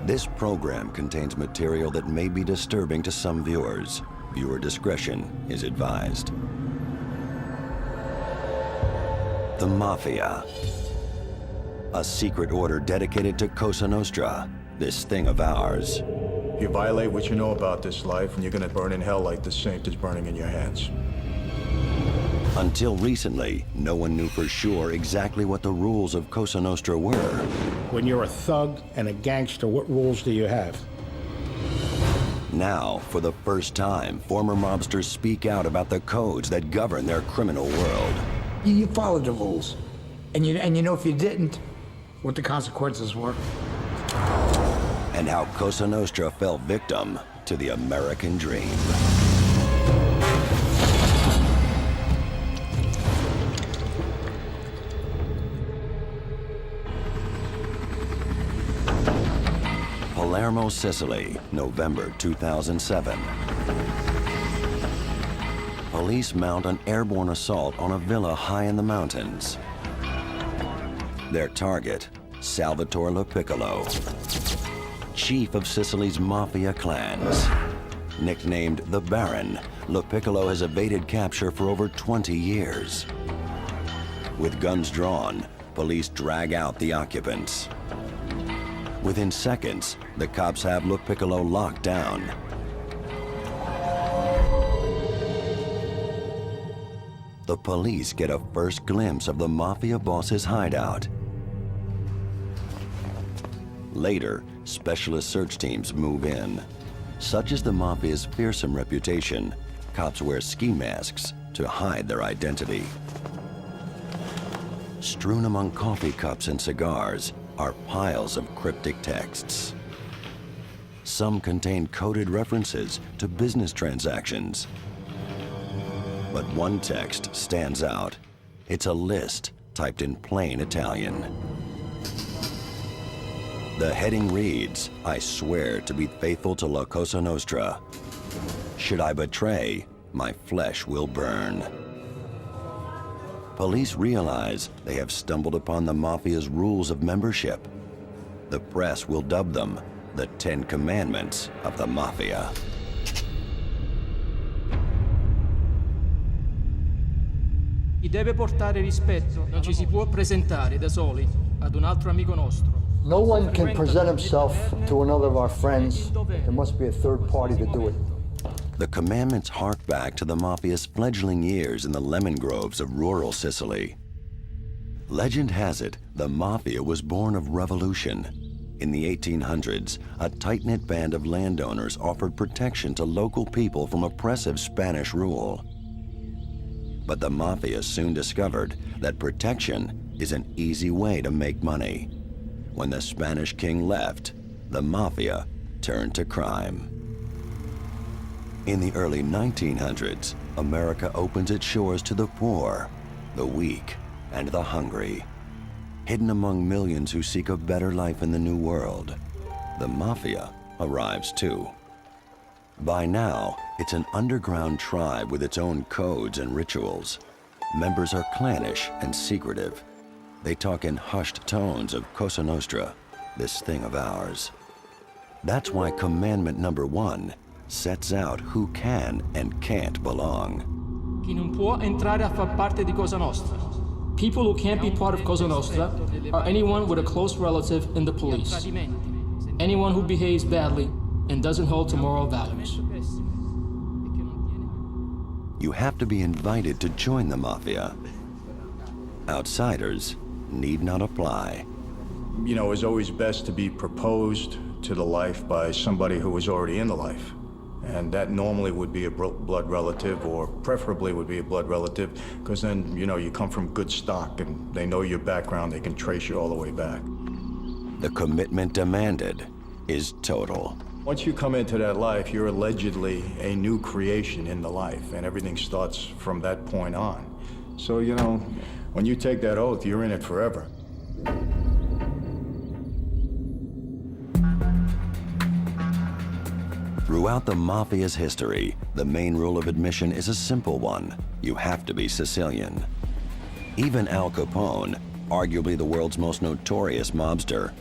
This program contains material that may be disturbing to some viewers. Viewer discretion is advised. The Mafia. A secret order dedicated to Cosa Nostra, this thing of ours. You violate what you know about this life, and you're gonna burn in hell like the saint is burning in your hands. Until recently, no one knew for sure exactly what the rules of Cosa Nostra were. When you're a thug and a gangster, what rules do you have? Now, for the first time, former mobsters speak out about the codes that govern their criminal world. You followed the rules, and you know if you didn't, what the consequences were. And how Cosa Nostra fell victim to the American dream. Palermo, Sicily, November 2007. Police mount an airborne assault on a villa high in the mountains. Their target, Salvatore Lo Piccolo, chief of Sicily's mafia clans. Nicknamed the Baron, Lo Piccolo has evaded capture for over 20 years. With guns drawn, police drag out the occupants. Within seconds, the cops have Lo Piccolo locked down. The police get a first glimpse of the mafia boss's hideout. Later, specialist search teams move in. Such is the mafia's fearsome reputation, cops wear ski masks to hide their identity. Strewn among coffee cups and cigars are piles of cryptic texts. Some contain coded references to business transactions. But one text stands out. It's a list typed in plain Italian. The heading reads, "I swear to be faithful to La Cosa Nostra. Should I betray, my flesh will burn." Police realize they have stumbled upon the mafia's rules of membership. The press will dub them the 10 Commandments of the Mafia. Chi deve portare rispetto non ci si può presentare da soli ad un altro amico nostro. No one can present himself to another of our friends. There must be a third party to do it. The commandments hark back to the mafia's fledgling years in the lemon groves of rural Sicily. Legend has it, the mafia was born of revolution. In the 1800s, a tight-knit band of landowners offered protection to local people from oppressive Spanish rule. But the mafia soon discovered that protection is an easy way to make money. When the Spanish king left, the mafia turned to crime. In the early 1900s, America opens its shores to the poor, the weak, and the hungry. Hidden among millions who seek a better life in the New World, the mafia arrives too. By now, it's an underground tribe with its own codes and rituals. Members are clannish and secretive. They talk in hushed tones of Cosa Nostra, this thing of ours. That's why Commandment number 1 sets out who can and can't belong. Chi non può entrare a far parte di Cosa Nostra. People who can't be part of Cosa Nostra are anyone with a close relative in the police. Anyone who behaves badly and doesn't hold to moral values. You have to be invited to join the mafia. Outsiders need not apply. You know, it's always best to be proposed to the life by somebody who was already in the life. And that normally would be a blood relative, or preferably would be a blood relative, because then, you know, you come from good stock and they know your background, they can trace you all the way back. The commitment demanded is total. Once you come into that life, you're allegedly a new creation in the life, and everything starts from that point on. So, you know, when you take that oath, you're in it forever. Throughout the mafia's history, the main rule of admission is a simple one. You have to be Sicilian. Even Al Capone, arguably the world's most notorious mobster,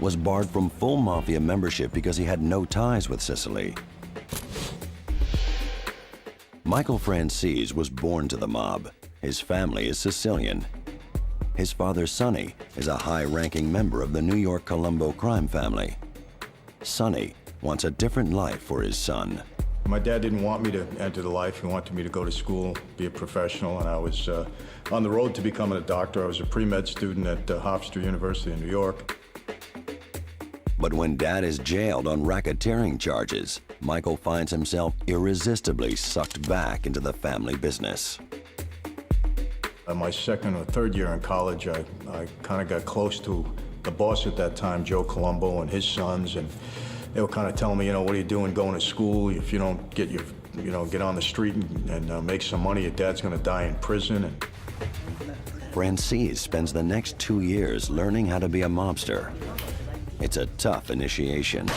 was barred from full Mafia membership because he had no ties with Sicily. Michael Franzese was born to the mob. His family is Sicilian. His father, Sonny, is a high-ranking member of the New York Colombo crime family. Sonny wants a different life for his son. My dad didn't want me to enter the life. He wanted me to go to school, be a professional, and I was on the road to becoming a doctor. I was a pre-med student at Hofstra University in New York. But when Dad is jailed on racketeering charges, Michael finds himself irresistibly sucked back into the family business. My second or third year in college, I kind of got close to the boss at that time, Joe Colombo, and his sons, and they were kind of telling me, what are you doing going to school? If you don't get get on the street and make some money, your dad's going to die in prison. And Franzese spends the next 2 years learning how to be a mobster. It's a tough initiation.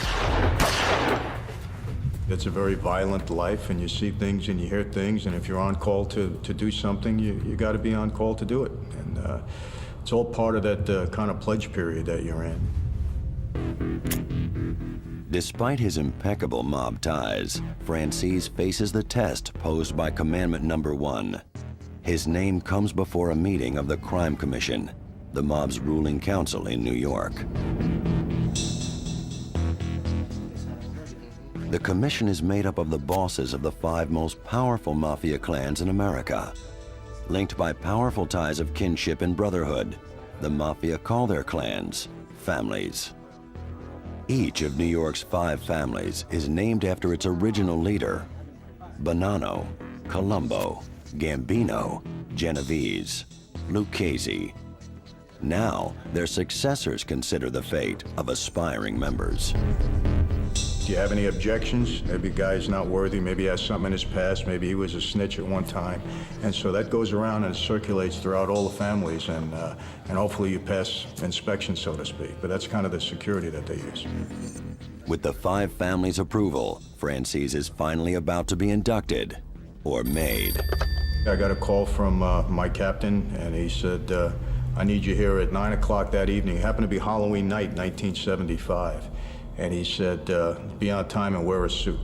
It's a very violent life, and you see things and you hear things, and if you're on call to do something, you got to be on call to do it. And it's all part of that kind of pledge period that you're in. Despite his impeccable mob ties, Franzese faces the test posed by Commandment number 1. His name comes before a meeting of the Crime Commission, the mob's ruling council in New York. The commission is made up of the bosses of the 5 most powerful mafia clans in America. Linked by powerful ties of kinship and brotherhood, the mafia call their clans families. Each of New York's 5 families is named after its original leader: Bonanno, Colombo, Gambino, Genovese, Lucchese. Now, their successors consider the fate of aspiring members. Do you have any objections? Maybe a guy's not worthy, maybe he has something in his past, maybe he was a snitch at one time. And so that goes around and circulates throughout all the families, and hopefully you pass inspection, so to speak. But that's kind of the security that they use. With the 5 families' approval, Franzese is finally about to be inducted, or made. I got a call from my captain, and he said, I need you here at 9 o'clock that evening. It happened to be Halloween night, 1975. And he said, be on time and wear a suit.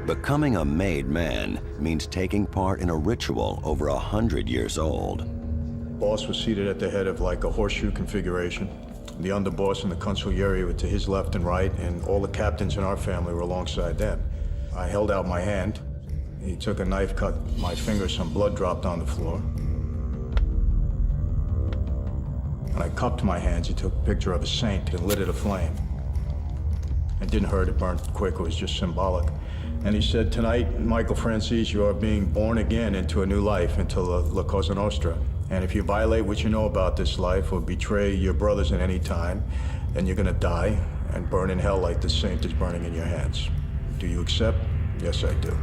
Becoming a made man means taking part in a ritual over 100 years old. Boss was seated at the head of like a horseshoe configuration. The underboss and the consigliere were to his left and right, and all the captains in our family were alongside them. I held out my hand. He took a knife, cut my finger, some blood dropped on the floor. When I cupped my hands, he took a picture of a saint and lit it aflame. It didn't hurt, it burned quick, it was just symbolic. And he said, tonight, Michael Franzese, you are being born again into a new life, into La Cosa Nostra. And if you violate what you know about this life or betray your brothers at any time, then you're gonna die and burn in hell like the saint is burning in your hands. Do you accept? Yes, I do.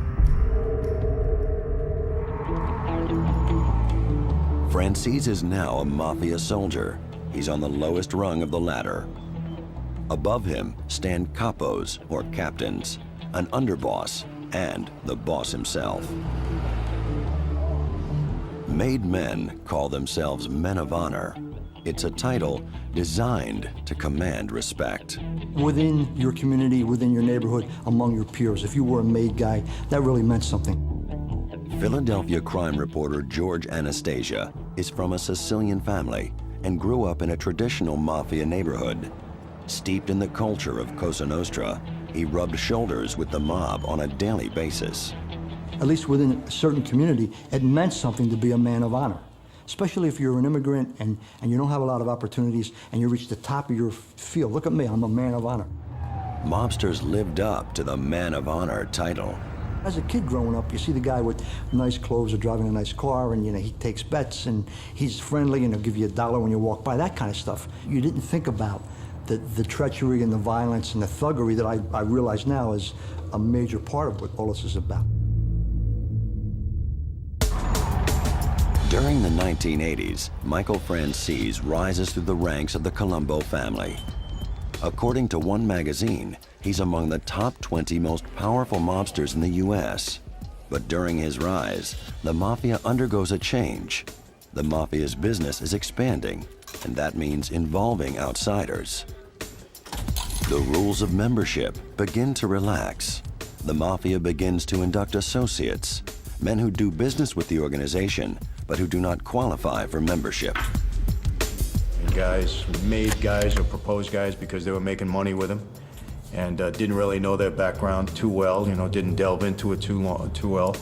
Franzese is now a mafia soldier. He's on the lowest rung of the ladder. Above him stand capos, or captains, an underboss, and the boss himself. Made men call themselves men of honor. It's a title designed to command respect. Within your community, within your neighborhood, among your peers, if you were a made guy, that really meant something. Philadelphia crime reporter George Anastasia is from a Sicilian family and grew up in a traditional mafia neighborhood. Steeped in the culture of Cosa Nostra, he rubbed shoulders with the mob on a daily basis. At least within a certain community, it meant something to be a man of honor. Especially if you're an immigrant and you don't have a lot of opportunities and you reach the top of your field. Look at me, I'm a man of honor. Mobsters lived up to the man of honor title. As a kid growing up, you see the guy with nice clothes or driving a nice car, and he takes bets and he's friendly and he'll give you $1 when you walk by, that kind of stuff. You didn't think about the treachery and the violence and the thuggery that I realize now is a major part of what all this is about. During the 1980s, Michael Franzese rises through the ranks of the Colombo family. According to one magazine, he's among the top 20 most powerful mobsters in the U.S. But during his rise, the mafia undergoes a change. The mafia's business is expanding, and that means involving outsiders. The rules of membership begin to relax. The Mafia begins to induct associates, men who do business with the organization, but who do not qualify for membership. Guys made guys or proposed guys because they were making money with them, and didn't really know their background too well, didn't delve into it too well.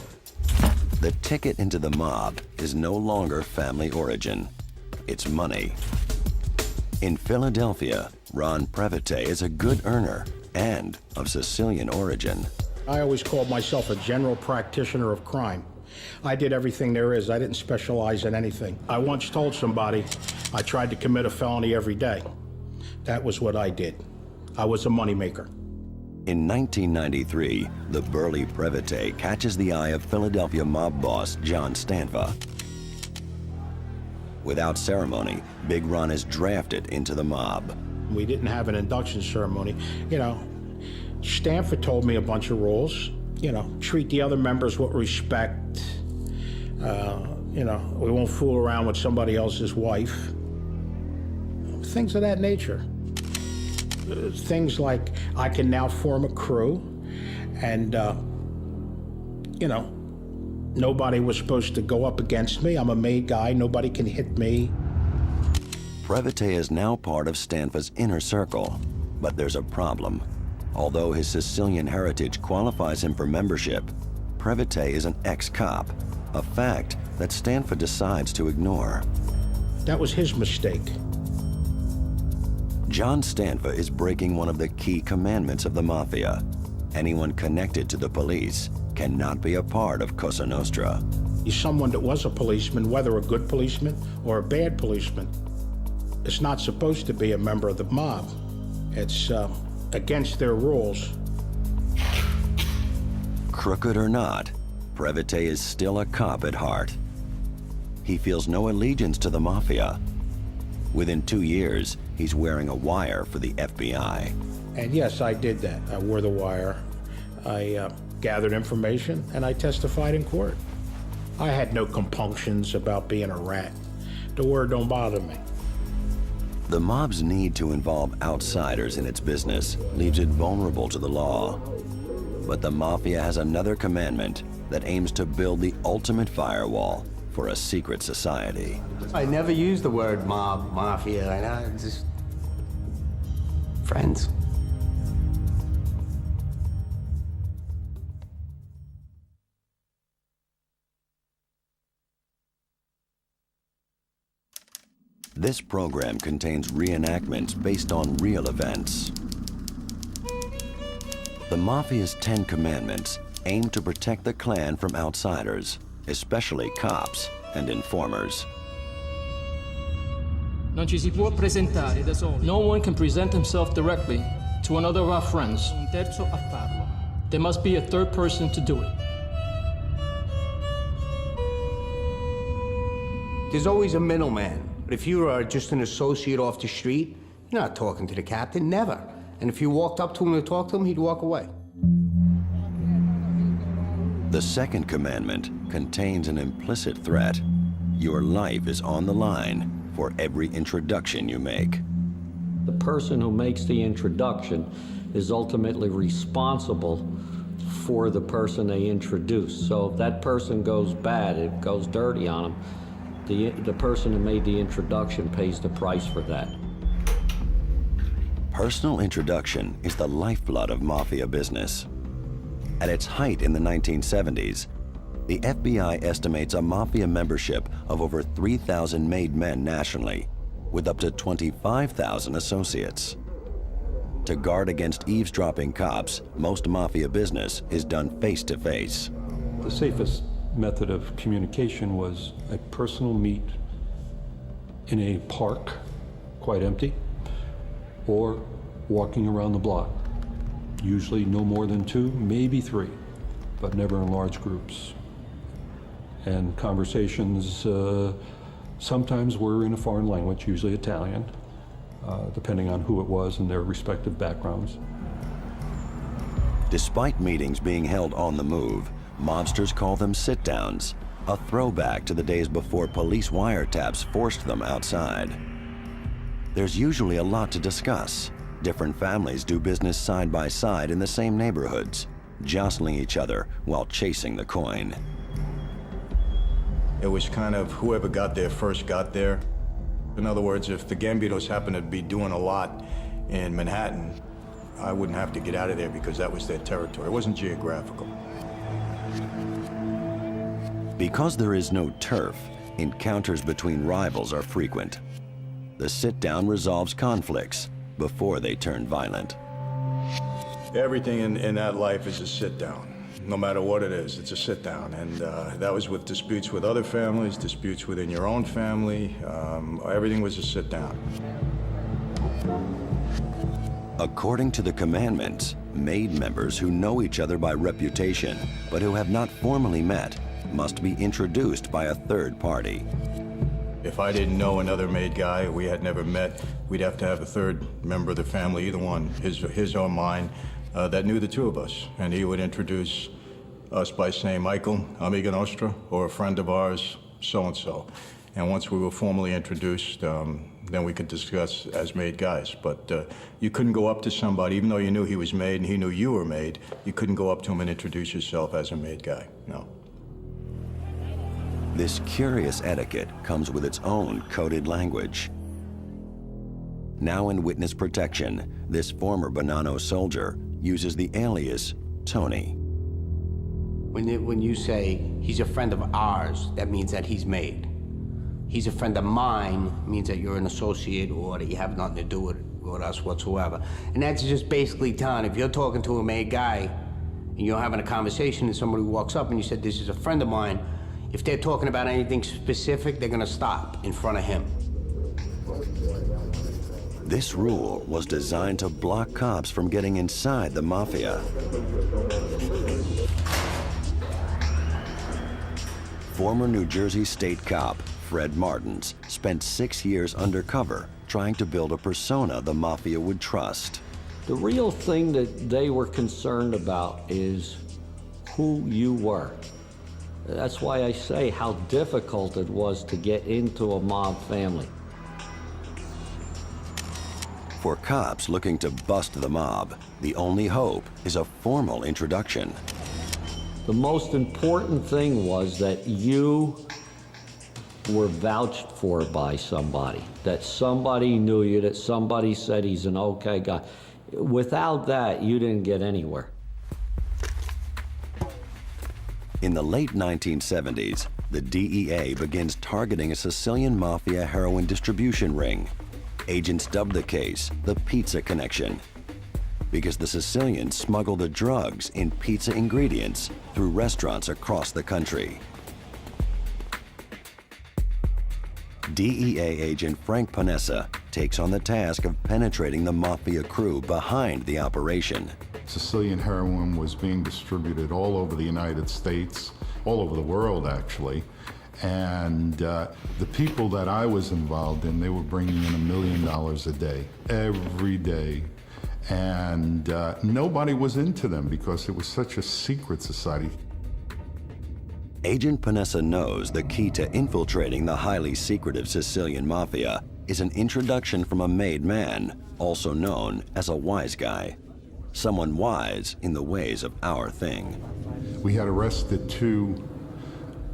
The ticket into the mob is no longer family origin. It's money. In Philadelphia, Ron Previte is a good earner and of Sicilian origin. I always called myself a general practitioner of crime. I did everything there is. I didn't specialize in anything. I once told somebody I tried to commit a felony every day. That was what I did. I was a moneymaker. In 1993, the burly Previte catches the eye of Philadelphia mob boss John Stanfa. Without ceremony, Big Ron is drafted into the mob. We didn't have an induction ceremony. Stanford told me a bunch of rules. Treat the other members with respect. We won't fool around with somebody else's wife. Things of that nature. Things like I can now form a crew, and, nobody was supposed to go up against me. I'm a made guy. Nobody can hit me. Previte is now part of Stanfa's inner circle, but there's a problem. Although his Sicilian heritage qualifies him for membership, Previte is an ex-cop, a fact that Stanfa decides to ignore. That was his mistake. John Stanfa is breaking one of the key commandments of the Mafia. Anyone connected to the police cannot be a part of Cosa Nostra. He's someone that was a policeman, whether a good policeman or a bad policeman. It's not supposed to be a member of the mob. It's against their rules. Crooked or not, Previte is still a cop at heart. He feels no allegiance to the Mafia. Within 2 years, he's wearing a wire for the FBI. And yes, I did that. I wore the wire. I gathered information, and I testified in court. I had no compunctions about being a rat. The word don't bother me. The mob's need to involve outsiders in its business leaves it vulnerable to the law. But the Mafia has another commandment that aims to build the ultimate firewall for a secret society. I never use the word mob, mafia, just friends. This program contains reenactments based on real events. The Mafia's 10 Commandments aim to protect the clan from outsiders, especially cops and informers. Non ci si può presentare da soli. No one can present himself directly to another of our friends. Un terzo a farlo. There must be a third person to do it. There's always a middleman. But if you are just an associate off the street, you're not talking to the captain, never. And if you walked up to him to talk to him, he'd walk away. The second commandment contains an implicit threat. Your life is on the line for every introduction you make. The person who makes the introduction is ultimately responsible for the person they introduce. So if that person goes bad, it goes dirty on them, the person who made the introduction pays the price for that. Personal introduction is the lifeblood of Mafia business. At its height in the 1970s, the FBI estimates a Mafia membership of over 3,000 made men nationally, with up to 25,000 associates. To guard against eavesdropping cops, most Mafia business is done face-to-face. The safest method of communication was a personal meet in a park, quite empty, or walking around the block. Usually no more than 2, maybe 3, but never in large groups. And conversations sometimes were in a foreign language, usually Italian, depending on who it was and their respective backgrounds. Despite meetings being held on the move, mobsters call them sit-downs, a throwback to the days before police wiretaps forced them outside. There's usually a lot to discuss. Different families do business side by side in the same neighborhoods, jostling each other while chasing the coin. It was kind of whoever got there first got there. In other words, if the Gambinos happened to be doing a lot in Manhattan, I wouldn't have to get out of there because that was their territory. It wasn't geographical. Because there is no turf, encounters between rivals are frequent. The sit-down resolves conflicts before they turn violent. Everything in that life is a sit-down. No matter what it is, it's a sit-down. And that was with disputes with other families, disputes within your own family. Everything was a sit-down. According to the commandments, maid members who know each other by reputation, but who have not formally met, must be introduced by a third party. If I didn't know another maid guy, we had never met, we'd have to have a third member of the family, either one, his or mine, that knew the two of us. And he would introduce us by saying, Michael, amiga nostra, or a friend of ours, so-and-so. And once we were formally introduced, then we could discuss as maid guys. But you couldn't go up to somebody, even though you knew he was maid and he knew you were maid, you couldn't go up to him and introduce yourself as a maid guy, no. This curious etiquette comes with its own coded language. Now in witness protection, this former Bonanno soldier uses the alias Tony. When you say he's a friend of ours, that means that he's made. He's a friend of mine means that you're an associate or that you have nothing to do with us whatsoever. And that's just basically telling, if you're talking to a made guy and you're having a conversation and somebody walks up and you said, this is a friend of mine, if they're talking about anything specific, they're gonna stop in front of him. This rule was designed to block cops from getting inside the mafia. Former New Jersey state cop Fred Martins spent 6 years undercover trying to build a persona the mafia would trust. The real thing that they were concerned about is who you were. That's why I say how difficult it was to get into a mob family. For cops looking to bust the mob, the only hope is a formal introduction. The most important thing was that you were vouched for by somebody, that somebody knew you, that somebody said he's an okay guy. Without that, you didn't get anywhere. In the late 1970s, the DEA begins targeting a Sicilian mafia heroin distribution ring. Agents dubbed the case the Pizza Connection, because the Sicilians smuggled the drugs in pizza ingredients through restaurants across the country. DEA agent Frank Panessa takes on the task of penetrating the mafia crew behind the operation. Sicilian heroin was being distributed all over the United States, all over the world actually, and the people that I was involved in, they were bringing in $1 million a day, every day, and nobody was into them because it was such a secret society. Agent Panessa knows the key to infiltrating the highly secretive Sicilian mafia is an introduction from a made man, also known as a wise guy. Someone wise in the ways of our thing. We had arrested 2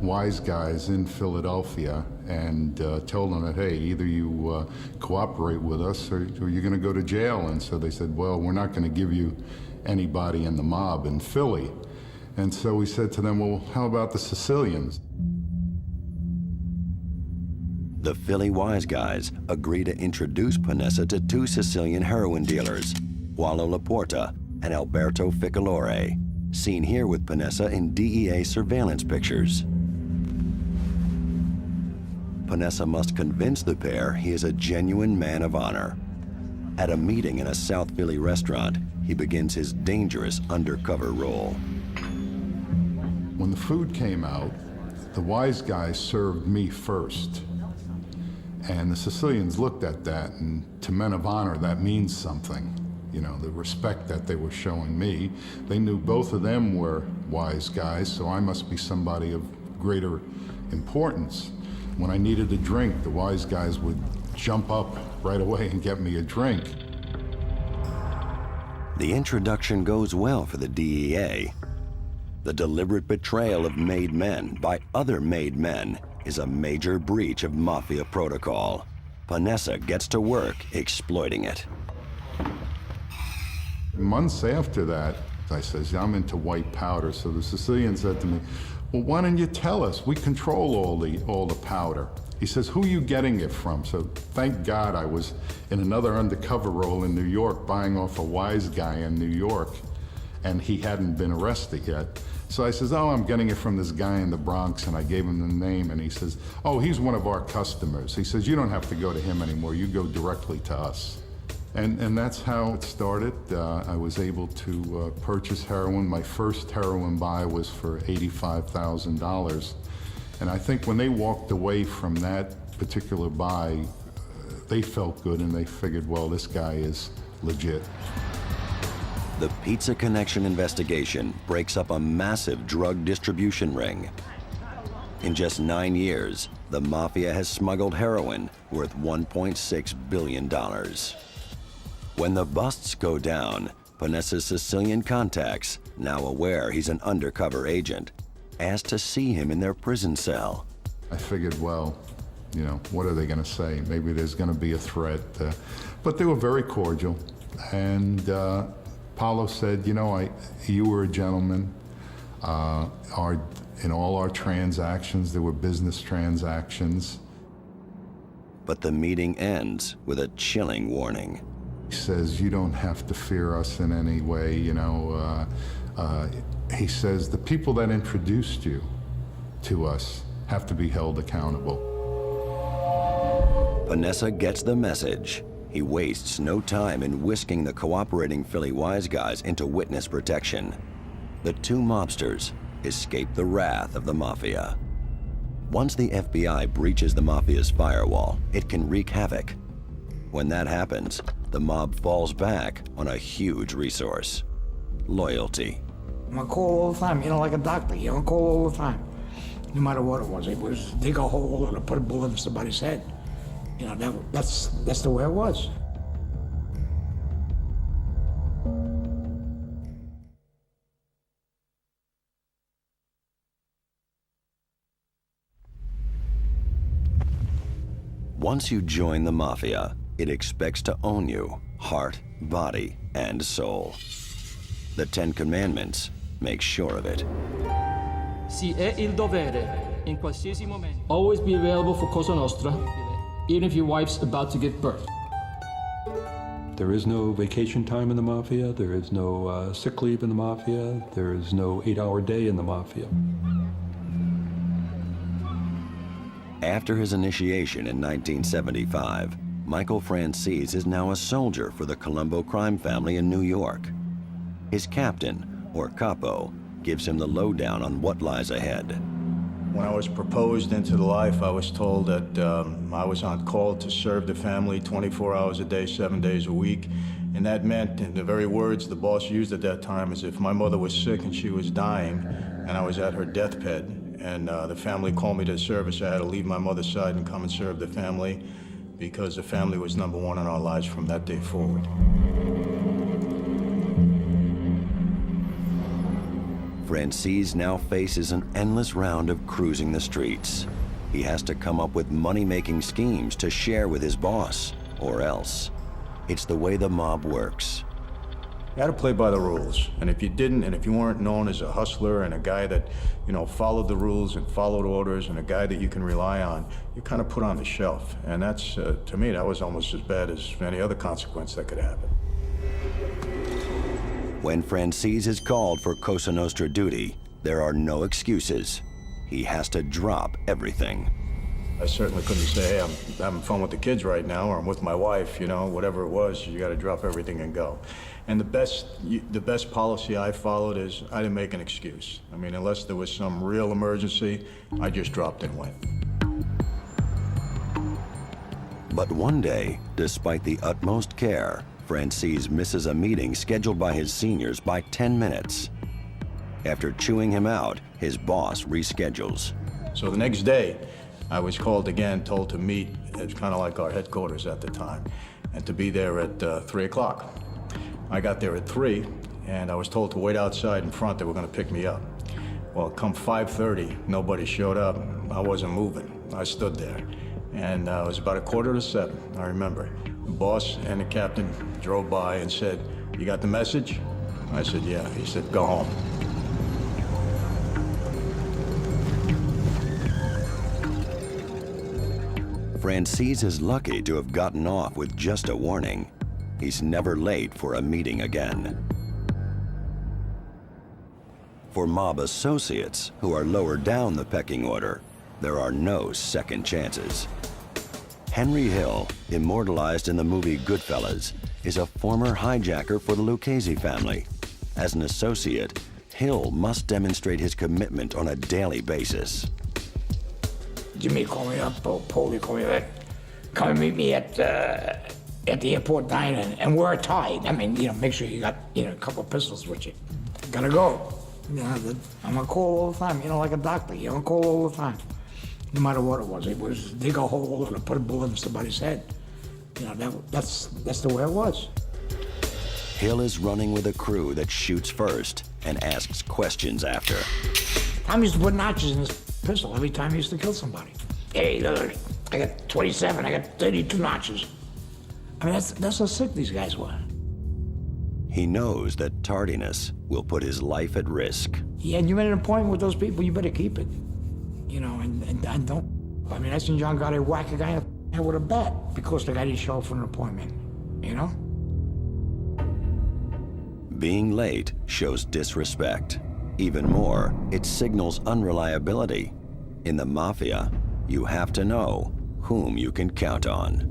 wise guys in Philadelphia and told them that, hey, either you cooperate with us or you're gonna go to jail. And so they said, well, we're not gonna give you anybody in the mob in Philly. And so we said to them, well, how about the Sicilians? The Philly wise guys agree to introduce Panessa to 2 Sicilian heroin dealers, Wallo Laporta and Alberto Ficalore, seen here with Panessa in DEA surveillance pictures. Panessa must convince the pair he is a genuine man of honor. At a meeting in a South Philly restaurant, he begins his dangerous undercover role. When the food came out, the wise guys served me first. And the Sicilians looked at that, and to men of honor, that means something. You know, the respect that they were showing me. They knew both of them were wise guys, so I must be somebody of greater importance. When I needed a drink, the wise guys would jump up right away and get me a drink. The introduction goes well for the DEA. The deliberate betrayal of made men by other made men is a major breach of Mafia protocol. Panessa gets to work exploiting it. Months after that, I says, I'm into white powder. So the Sicilian said to me, well, why don't you tell us? We control all the powder. He says, who are you getting it from? So thank God I was in another undercover role in New York, buying off a wise guy in New York, and he hadn't been arrested yet. So I says, oh, I'm getting it from this guy in the Bronx, and I gave him the name, and he says, oh, he's one of our customers. He says, you don't have to go to him anymore, you go directly to us. And that's how it started. I was able to purchase heroin. My first heroin buy was for $85,000. And I think when they walked away from that particular buy, they felt good and they figured, well, this guy is legit. The Pizza Connection investigation breaks up a massive drug distribution ring. In just 9 years, the Mafia has smuggled heroin worth $1.6 billion. When the busts go down, Panessa's Sicilian contacts, now aware he's an undercover agent, asked to see him in their prison cell. I figured, well, you know, what are they going to say? Maybe there's going to be a threat. But they were very cordial. And Paolo said, you know, you were a gentleman. In all our transactions, there were business transactions. But the meeting ends with a chilling warning. He says, you don't have to fear us in any way, you know. He says, the people that introduced you to us have to be held accountable. Panessa gets the message. He wastes no time in whisking the cooperating Philly wise guys into witness protection. The two mobsters escape the wrath of the Mafia. Once the FBI breaches the Mafia's firewall, it can wreak havoc. When that happens, the mob falls back on a huge resource: loyalty. I'm on call all the time, you know, like a doctor. You're on call all the time. No matter what it was. It was dig a hole or put a bullet in somebody's head. You know, that's the way it was. Once you join the Mafia, it expects to own you, heart, body, and soul. The 10 Commandments make sure of it. Si è il dovere, in qualsiasi momento. Always be available for Cosa Nostra, even if your wife's about to give birth. There is no vacation time in the Mafia. There is no sick leave in the Mafia. There is no 8-hour day in the Mafia. After his initiation in 1975, Michael Franzese is now a soldier for the Colombo crime family in New York. His captain, or capo, gives him the lowdown on what lies ahead. When I was proposed into the life, I was told that I was on call to serve the family 24 hours a day, 7 days a week. And that meant, in the very words the boss used at that time, is if my mother was sick and she was dying, and I was at her deathbed, and the family called me to service, I had to leave my mother's side and come and serve the family, because the family was number one in our lives from that day forward. Franzese now faces an endless round of cruising the streets. He has to come up with money-making schemes to share with his boss, or else. It's the way the mob works. You had to play by the rules, and if you didn't, and if you weren't known as a hustler and a guy that, you know, followed the rules and followed orders and a guy that you can rely on, you kind of put on the shelf. And that's, to me, that was almost as bad as any other consequence that could happen. When Franzese is called for Cosa Nostra duty, there are no excuses. He has to drop everything. I certainly couldn't say, hey, I'm having fun with the kids right now, or I'm with my wife, you know, whatever it was, you gotta drop everything and go. And the best policy I followed is I didn't make an excuse. I mean, unless there was some real emergency, I just dropped and went. But one day, despite the utmost care, Franzese misses a meeting scheduled by his seniors by 10 minutes. After chewing him out, his boss reschedules. So the next day, I was called again, told to meet It's kind of like our headquarters at the time, and to be there at 3 o'clock. I got there at 3, and I was told to wait outside in front. They were going to pick me up. Well, come 5:30, nobody showed up. I wasn't moving. I stood there, and it was about 6:45, I remember. The boss and the captain drove by and said, "You got the message?" I said, "Yeah." He said, "Go home." Francis is lucky to have gotten off with just a warning. He's never late for a meeting again. For mob associates who are lower down the pecking order, there are no second chances. Henry Hill, immortalized in the movie Goodfellas, is a former hijacker for the Lucchese family. As an associate, Hill must demonstrate his commitment on a daily basis. Jimmy called me up, Paulie called me up. Come and meet me at the airport diner, and wear a tie. I mean, make sure you got, a couple of pistols with you. Gotta go. I'm on call all the time, like a doctor. You're on call all the time. No matter what it was. It was dig a hole or put a bullet in somebody's head. That's the way it was. Hill is running with a crew that shoots first and asks questions after. Tom used to put notches in his pistol every time he used to kill somebody. Hey, I got 27, I got 32 notches. I mean, that's how sick these guys were. He knows that tardiness will put his life at risk. Yeah, and you made an appointment with those people, you better keep it. And don't. I mean, I seen John Gotti whack a guy in the head with a bat because the guy didn't show up for an appointment, Being late shows disrespect. Even more, it signals unreliability. In the Mafia, you have to know whom you can count on.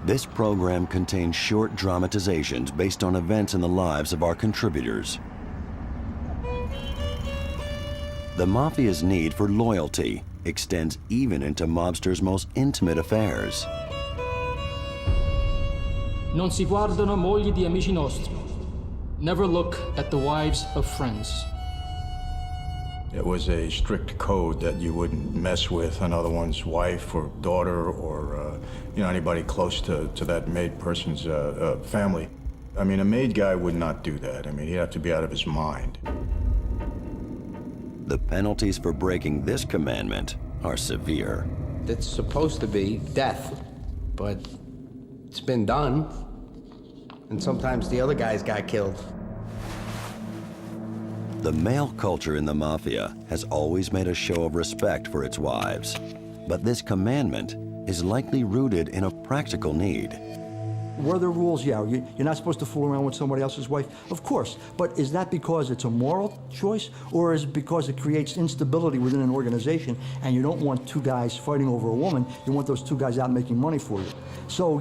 This program contains short dramatizations based on events in the lives of our contributors. The Mafia's need for loyalty extends even into mobsters' most intimate affairs. Non si guardano mogli di amici nostri. Never look at the wives of friends. It was a strict code that you wouldn't mess with another one's wife or daughter or anybody close to that made person's family. I mean, a made guy would not do that. I mean, he'd have to be out of his mind. The penalties for breaking this commandment are severe. It's supposed to be death, but it's been done. And sometimes the other guys got killed. The male culture in the Mafia has always made a show of respect for its wives. But this commandment is likely rooted in a practical need. Were there rules? Yeah. You're not supposed to fool around with somebody else's wife? Of course. But is that because it's a moral choice, or is it because it creates instability within an organization and you don't want two guys fighting over a woman? You want those two guys out making money for you. So,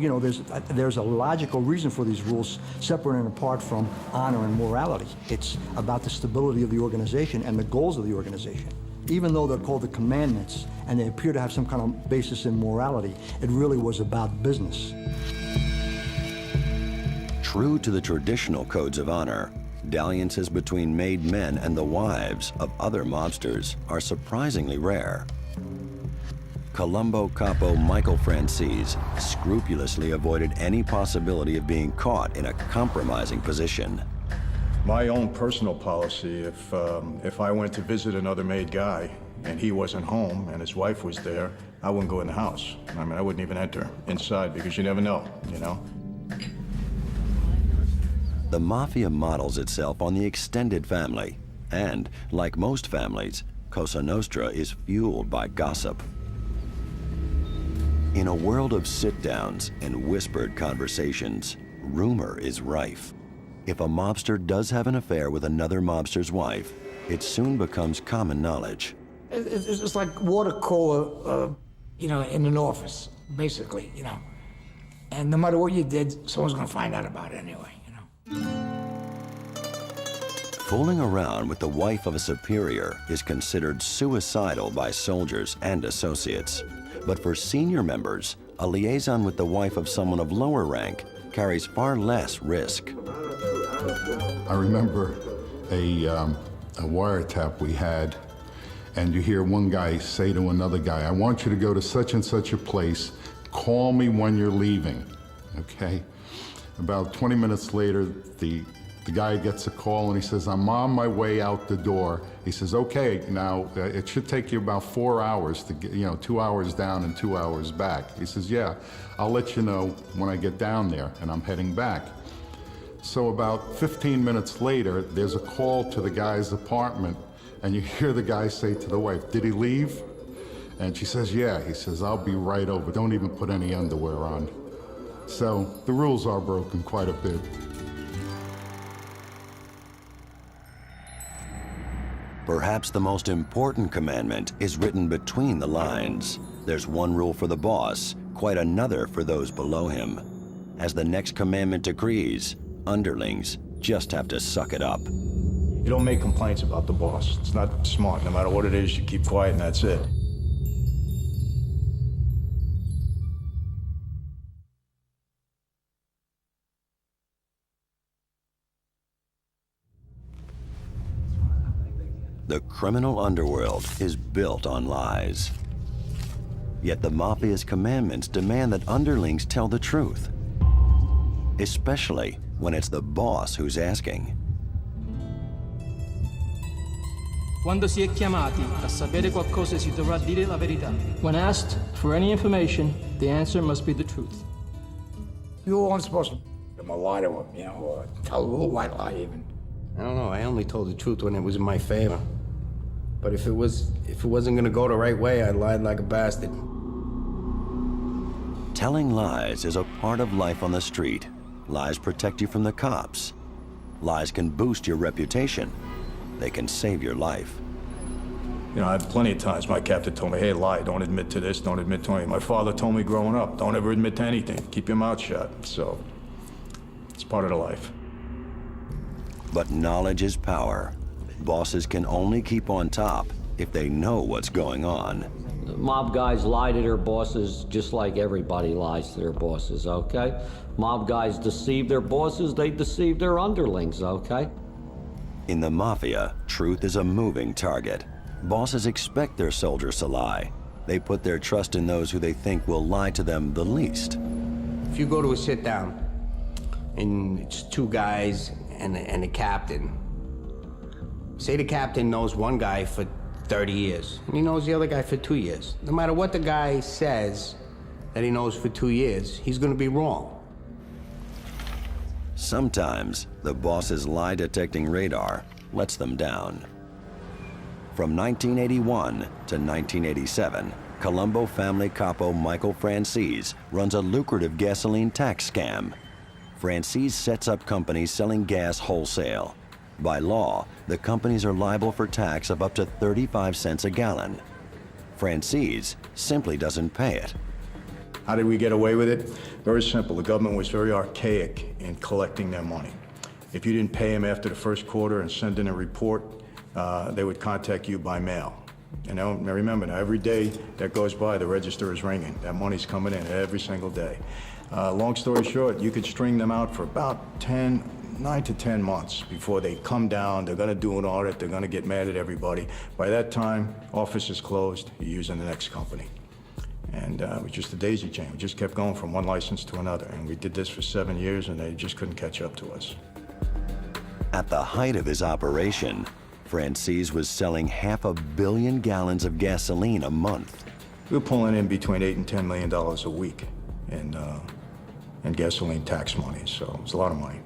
there's a logical reason for these rules separate and apart from honor and morality. It's about the stability of the organization and the goals of the organization. Even though they're called the commandments and they appear to have some kind of basis in morality, it really was about business. True to the traditional codes of honor, dalliances between made men and the wives of other mobsters are surprisingly rare. Colombo capo Michael Francis scrupulously avoided any possibility of being caught in a compromising position. My own personal policy, if I went to visit another made guy and he wasn't home and his wife was there, I wouldn't go in the house. I mean, I wouldn't even enter inside because you never know, The Mafia models itself on the extended family, and, like most families, Cosa Nostra is fueled by gossip. In a world of sit-downs and whispered conversations, rumor is rife. If a mobster does have an affair with another mobster's wife, it soon becomes common knowledge. It's like water cooler, in an office, basically, And no matter what you did, someone's gonna find out about it anyway. Fooling around with the wife of a superior is considered suicidal by soldiers and associates. But for senior members, a liaison with the wife of someone of lower rank carries far less risk. I remember a wiretap we had, and you hear one guy say to another guy, I want you to go to such and such a place, call me when you're leaving, okay? About 20 minutes later, the guy gets a call and he says, I'm on my way out the door. He says, okay, now it should take you about 4 hours to get, 2 hours down and 2 hours back. He says, yeah, I'll let you know when I get down there, and I'm heading back. So about 15 minutes later, there's a call to the guy's apartment, and you hear the guy say to the wife, did he leave? And she says, yeah. He says, I'll be right over. Don't even put any underwear on. So the rules are broken quite a bit. Perhaps the most important commandment is written between the lines. There's one rule for the boss, quite another for those below him. As the next commandment decrees, underlings just have to suck it up. You don't make complaints about the boss. It's not smart. No matter what it is, you keep quiet and that's it. The criminal underworld is built on lies. Yet the Mafia's commandments demand that underlings tell the truth, especially when it's the boss who's asking. Quando si è chiamati a sapere qualcosa si dovrà dire la verità. When asked for any information, the answer must be the truth. You weren't supposed to lie to him, or tell a little white lie even. I don't know, I only told the truth when it was in my favor. But if it wasn't gonna go the right way, I lied like a bastard. Telling lies is a part of life on the street. Lies protect you from the cops. Lies can boost your reputation. They can save your life. I had plenty of times my captain told me, hey, lie, don't admit to this, don't admit to anything. My father told me growing up, don't ever admit to anything. Keep your mouth shut. So, it's part of the life. But knowledge is power. Bosses can only keep on top if they know what's going on. Mob guys lie to their bosses just like everybody lies to their bosses, okay? Mob guys deceive their bosses, they deceive their underlings, okay? In the Mafia, truth is a moving target. Bosses expect their soldiers to lie. They put their trust in those who they think will lie to them the least. If you go to a sit down and it's two guys and a captain, say the captain knows one guy for 30 years and he knows the other guy for 2 years. No matter what the guy says that he knows for 2 years, he's gonna be wrong. Sometimes the boss's lie-detecting radar lets them down. From 1981 to 1987, Colombo family capo Michael Francis runs a lucrative gasoline tax scam. Francis sets up companies selling gas wholesale. By law, the companies are liable for tax of up to 35 cents a gallon. Francis simply doesn't pay it. How did we get away with it? Very simple. The government was very archaic in collecting their money. If you didn't pay them after the first quarter and send in a report, they would contact you by mail. Now remember, now every day that goes by, the register is ringing. That money's coming in every single day. Long story short, you could string them out for about 9 to 10 months before they come down. They're gonna do an audit. They're gonna get mad at everybody. By that time, office is closed. You're using the next company. And it was just a daisy chain. We just kept going from one license to another. And we did this for 7 years, and they just couldn't catch up to us. At the height of his operation, Francis was selling 500 million gallons of gasoline a month. We were pulling in between $8 and $10 million a week in gasoline tax money, so it was a lot of money.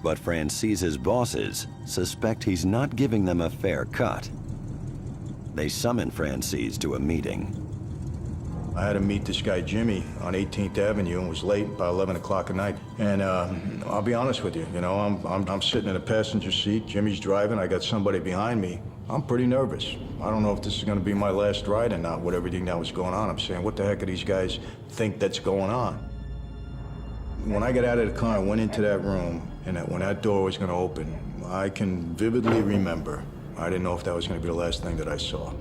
But Francis's bosses suspect he's not giving them a fair cut. They summon Francis to a meeting. I had to meet this guy, Jimmy, on 18th Avenue and was late, by 11 o'clock at night. And I'll be honest with you, I'm sitting in a passenger seat, Jimmy's driving, I got somebody behind me. I'm pretty nervous. I don't know if this is gonna be my last ride or not with everything that was going on. I'm saying, what the heck do these guys think that's going on? When I got out of the car and went into that room, and when that door was gonna open, I can vividly remember, I didn't know if that was gonna be the last thing that I saw.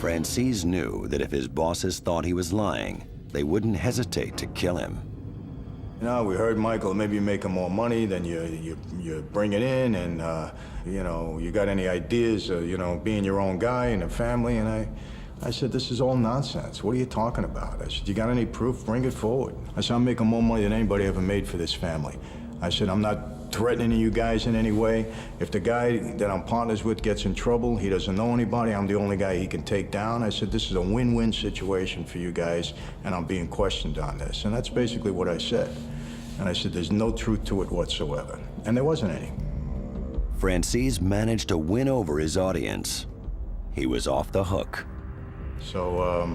Francis knew that if his bosses thought he was lying, they wouldn't hesitate to kill him. You know, we heard, Michael, maybe you're making more money than you bring it in, and, you know, you got any ideas of, you know, being your own guy and a family? And I said, this is all nonsense. What are you talking about? I said, you got any proof? Bring it forward. I said, I'm making more money than anybody ever made for this family. I said, I'm not threatening you guys in any way. If the guy that I'm partners with gets in trouble, he doesn't know anybody, I'm the only guy he can take down. I said, this is a win-win situation for you guys, and I'm being questioned on this. And that's basically what I said. And I said, there's no truth to it whatsoever. And there wasn't any. Francis managed to win over his audience. He was off the hook. So,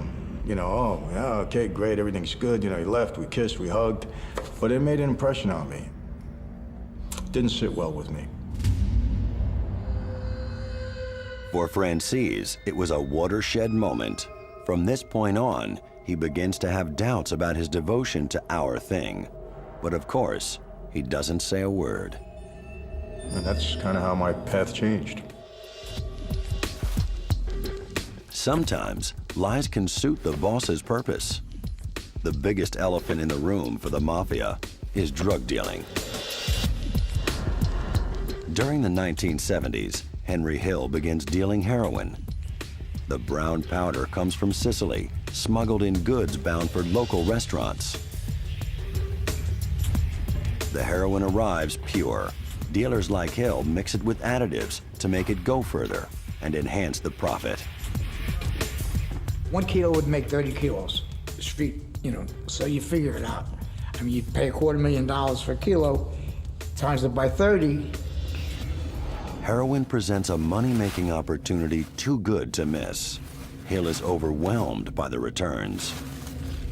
you know, oh, yeah, okay, great, everything's good. You know, he left, we kissed, we hugged. But it made an impression on me. Didn't sit well with me. For Francis, it was a watershed moment. From this point on, he begins to have doubts about his devotion to our thing. But of course, he doesn't say a word. And that's kind of how my path changed. Sometimes, lies can suit the boss's purpose. The biggest elephant in the room for the Mafia is drug dealing. During the 1970s, Henry Hill begins dealing heroin. The brown powder comes from Sicily, smuggled in goods bound for local restaurants. The heroin arrives pure. Dealers like Hill mix it with additives to make it go further and enhance the profit. 1 kilo would make 30 kilos, street, you know, so you figure it out. I mean, you pay $250,000 for a kilo, times it by 30. Heroin presents a money-making opportunity too good to miss. Hill is overwhelmed by the returns.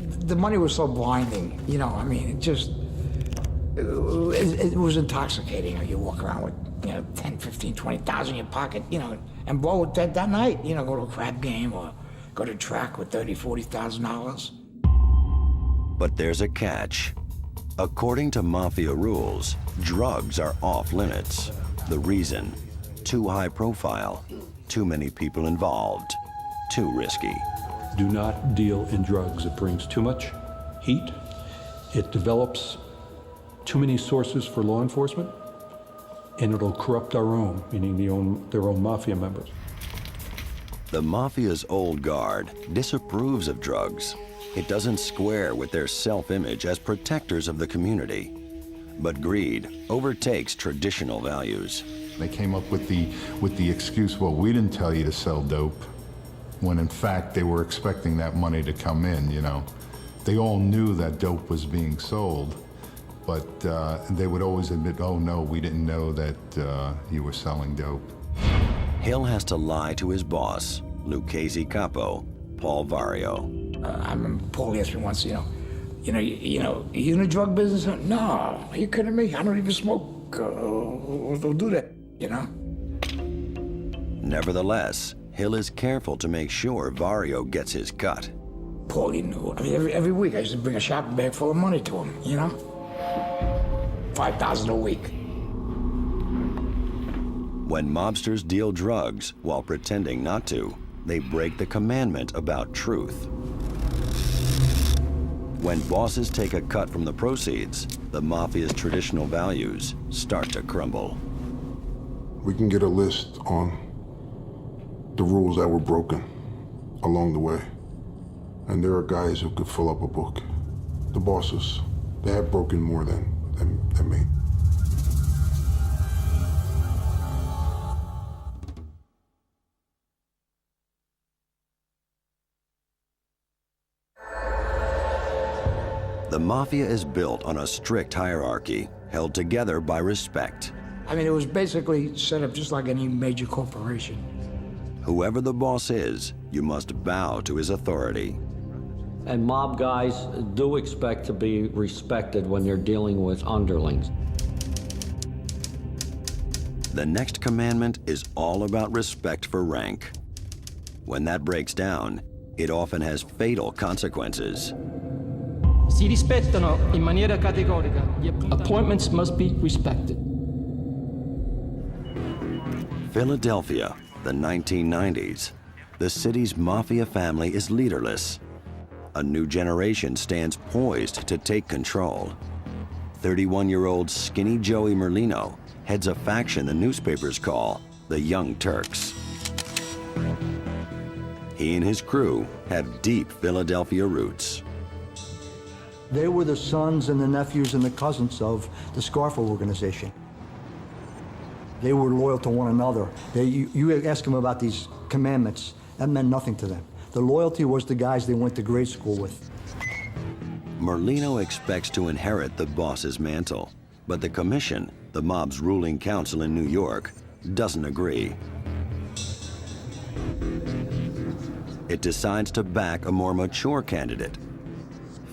The money was so blinding, you know, I mean, it was intoxicating. You walk around with, you know, 10, 15, 20,000 in your pocket, you know, and blow it that night, you know, go to a crab game or go to track with $30,000, $40,000. But there's a catch. According to Mafia rules, drugs are off limits. The reason? Too high profile, too many people involved, too risky. Do not deal in drugs. It brings too much heat. It develops too many sources for law enforcement, and it'll corrupt our own, meaning their own Mafia members. The Mafia's old guard disapproves of drugs. It doesn't square with their self-image as protectors of the community. But greed overtakes traditional values. They came up with the excuse, well, we didn't tell you to sell dope, when in fact they were expecting that money to come in, you know. They all knew that dope was being sold, but they would always admit, oh no, we didn't know that you were selling dope. Hill has to lie to his boss, Lucchese Capo, Paul Vario. I remember Paul asked me once, you know, you in the drug business? No, are you kidding me? I don't even smoke. Don't do that, you know? Nevertheless, Hill is careful to make sure Vario gets his cut. Paulie knew. I mean, every week I used to bring a shopping bag full of money to him, you know? $5,000 a week. When mobsters deal drugs while pretending not to, they break the commandment about truth. When bosses take a cut from the proceeds, the Mafia's traditional values start to crumble. We can get a list on the rules that were broken along the way. And there are guys who could fill up a book. The bosses, they have broken more than me. The Mafia is built on a strict hierarchy, held together by respect. I mean, it was basically set up just like any major corporation. Whoever the boss is, you must bow to his authority. And mob guys do expect to be respected when they're dealing with underlings. The next commandment is all about respect for rank. When that breaks down, it often has fatal consequences. Si rispettano in maniera categorica. Appointments must be respected. Philadelphia, the 1990s. the city's mafia family is leaderless. A new generation stands poised to take control. 31-year-old Skinny Joey Merlino heads a faction the newspapers call the Young Turks. He and his crew have deep Philadelphia roots. They were the sons and the nephews and the cousins of the Scarfa organization. They were loyal to one another. You ask them about these commandments, that meant nothing to them. The loyalty was the guys they went to grade school with. Merlino expects to inherit the boss's mantle, but the commission, the mob's ruling council in New York, doesn't agree. It decides to back a more mature candidate,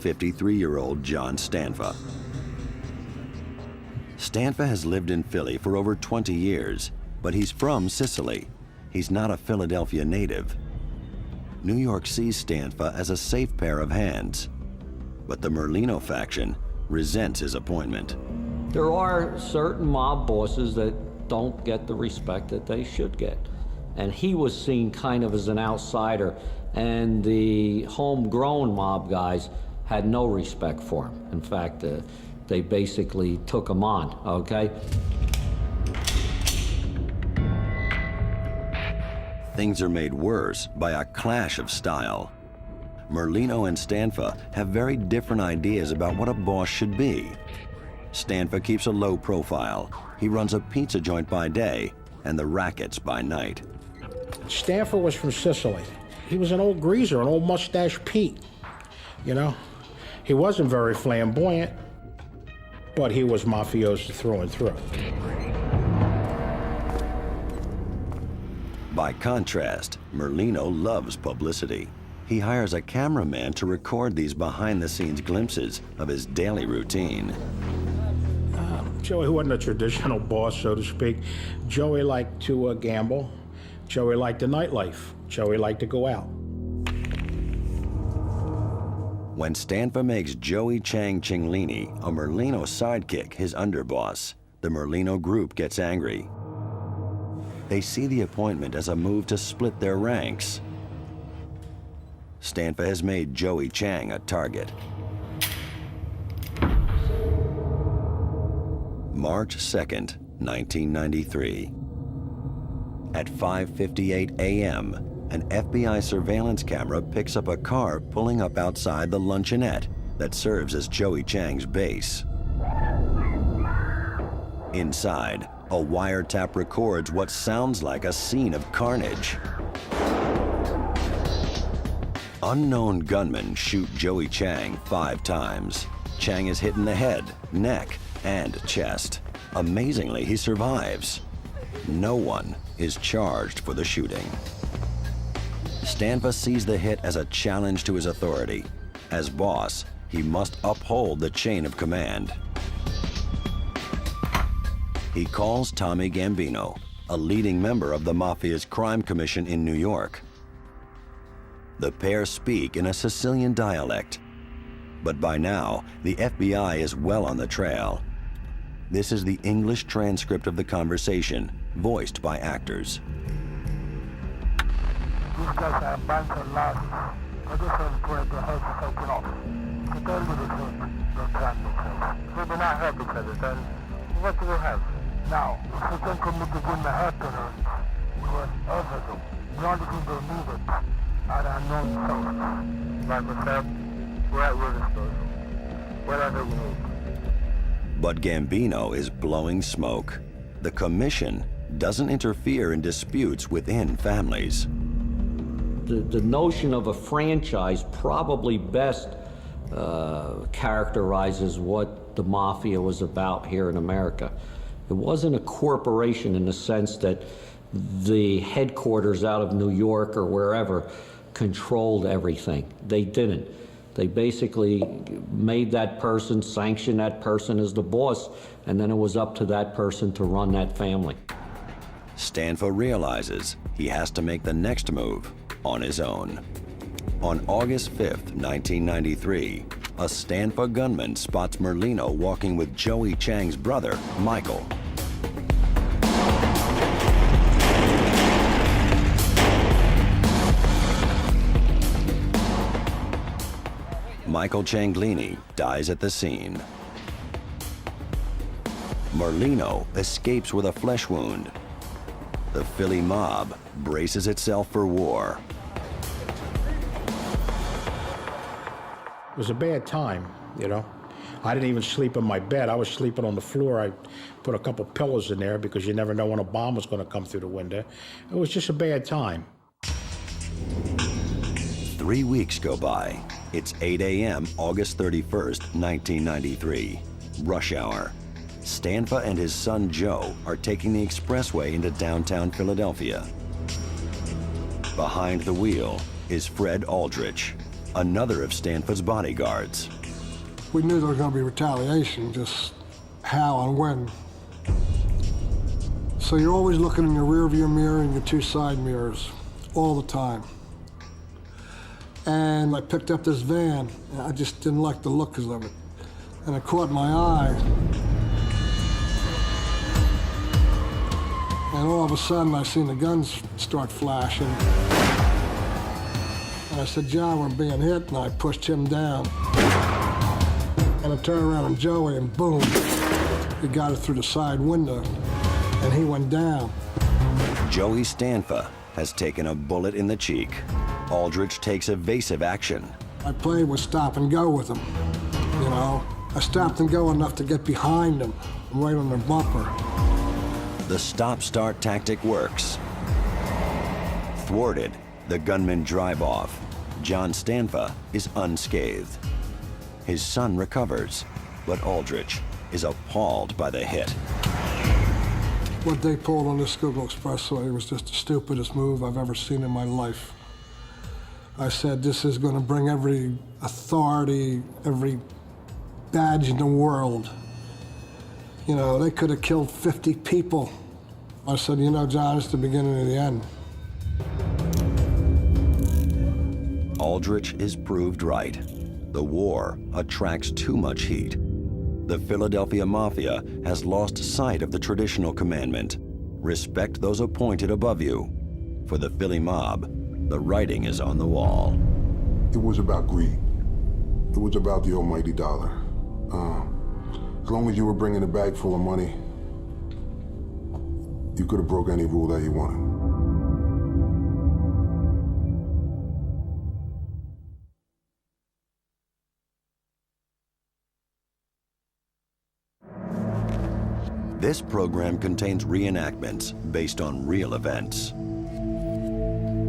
53-year-old John Stanfa. Stanfa has lived in Philly for over 20 years, but he's from Sicily. He's not a Philadelphia native. New York sees Stanfa as a safe pair of hands, but the Merlino faction resents his appointment. There are certain mob bosses that don't get the respect that they should get. And he was seen kind of as an outsider, and the homegrown mob guys had no respect for him. In fact, they basically took him on, okay? Things are made worse by a clash of style. Merlino and Stanfa have very different ideas about what a boss should be. Stanfa keeps a low profile. He runs a pizza joint by day and the rackets by night. Stanfa was from Sicily. He was an old greaser, an old mustache Pete. You know, he wasn't very flamboyant, but he was mafioso through and through. By contrast, Merlino loves publicity. He hires a cameraman to record these behind-the-scenes glimpses of his daily routine. Joey wasn't a traditional boss, so to speak. Joey liked to gamble. Joey liked the nightlife. Joey liked to go out. When Stanfa makes Joey Chang Chinglini a Merlino sidekick his underboss, the Merlino group gets angry. They see the appointment as a move to split their ranks. Stanfa has made Joey Chang a target. March 2nd, 1993. At 5:58 a.m., an FBI surveillance camera picks up a car pulling up outside the luncheonette that serves as Joey Chang's base. Inside, a wiretap records what sounds like a scene of carnage. Unknown gunmen shoot Joey Chang 5 times. Chang is hit in the head, neck, and chest. Amazingly, he survives. No one is charged for the shooting. Stanfa sees the hit as a challenge to his authority. As boss, he must uphold the chain of command. He calls Tommy Gambino, a leading member of the Mafia's crime commission in New York. The pair speak in a Sicilian dialect, but by now, the FBI is well on the trail. This is the English transcript of the conversation, voiced by actors. These guys are a bunch of louses. I just want to help you take it off. So tell me the truth. Don't try to say. If we do not help each other, then what do we have? Now, if we can commit the good happiness, we will ever do. The only thing they needed are unknown souls. Like I said, we're at your disposal. Whatever you need. But Gambino is blowing smoke. The commission doesn't interfere in disputes within families. The notion of a franchise probably best characterizes what the Mafia was about here in America. It wasn't a corporation in the sense that the headquarters out of New York or wherever controlled everything. They didn't. They basically made that person, sanctioned that person as the boss, and then it was up to that person to run that family. Stanfa realizes he has to make the next move on his own. On August 5th, 1993, a Stanfa gunman spots Merlino walking with Joey Chang's brother, Michael. Michael Cianglini dies at the scene. Merlino escapes with a flesh wound. The Philly mob braces itself for war. It was a bad time, you know. I didn't even sleep in my bed. I was sleeping on the floor. I put a couple pillows in there because you never know when a bomb was going to come through the window. It was just a bad time. 3 weeks go by. It's 8 a.m., August 31st, 1993. Rush hour. Stanfa and his son Joe are taking the expressway into downtown Philadelphia. Behind the wheel is Fred Aldrich, another of Stanfa's bodyguards. We knew there was going to be retaliation, just how and when. So you're always looking in your rearview mirror and your two side mirrors, all the time. And I picked up this van, and I just didn't like the look of it. And it caught my eye. And all of a sudden, I seen the guns start flashing. And I said, John, we're being hit, and I pushed him down. And I turned around on Joey, and boom, he got it through the side window, and he went down. Joey Stanfa has taken a bullet in the cheek. Aldrich takes evasive action. I played with stop and go with him, you know. I stopped and go enough to get behind him, right on the bumper. The stop-start tactic works. Thwarted, the gunmen drive off. John Stanfa is unscathed. His son recovers, but Aldrich is appalled by the hit. What they pulled on this Schuylkill Expressway was just the stupidest move I've ever seen in my life. I said, this is going to bring every authority, every badge in the world. You know, they could have killed 50 people. I said, you know, John, it's the beginning of the end. Aldrich is proved right. The war attracts too much heat. The Philadelphia Mafia has lost sight of the traditional commandment: respect those appointed above you. For the Philly mob, the writing is on the wall. It was about greed. It was about the almighty dollar. As long as you were bringing a bag full of money, you could have broke any rule that you wanted. This program contains reenactments based on real events.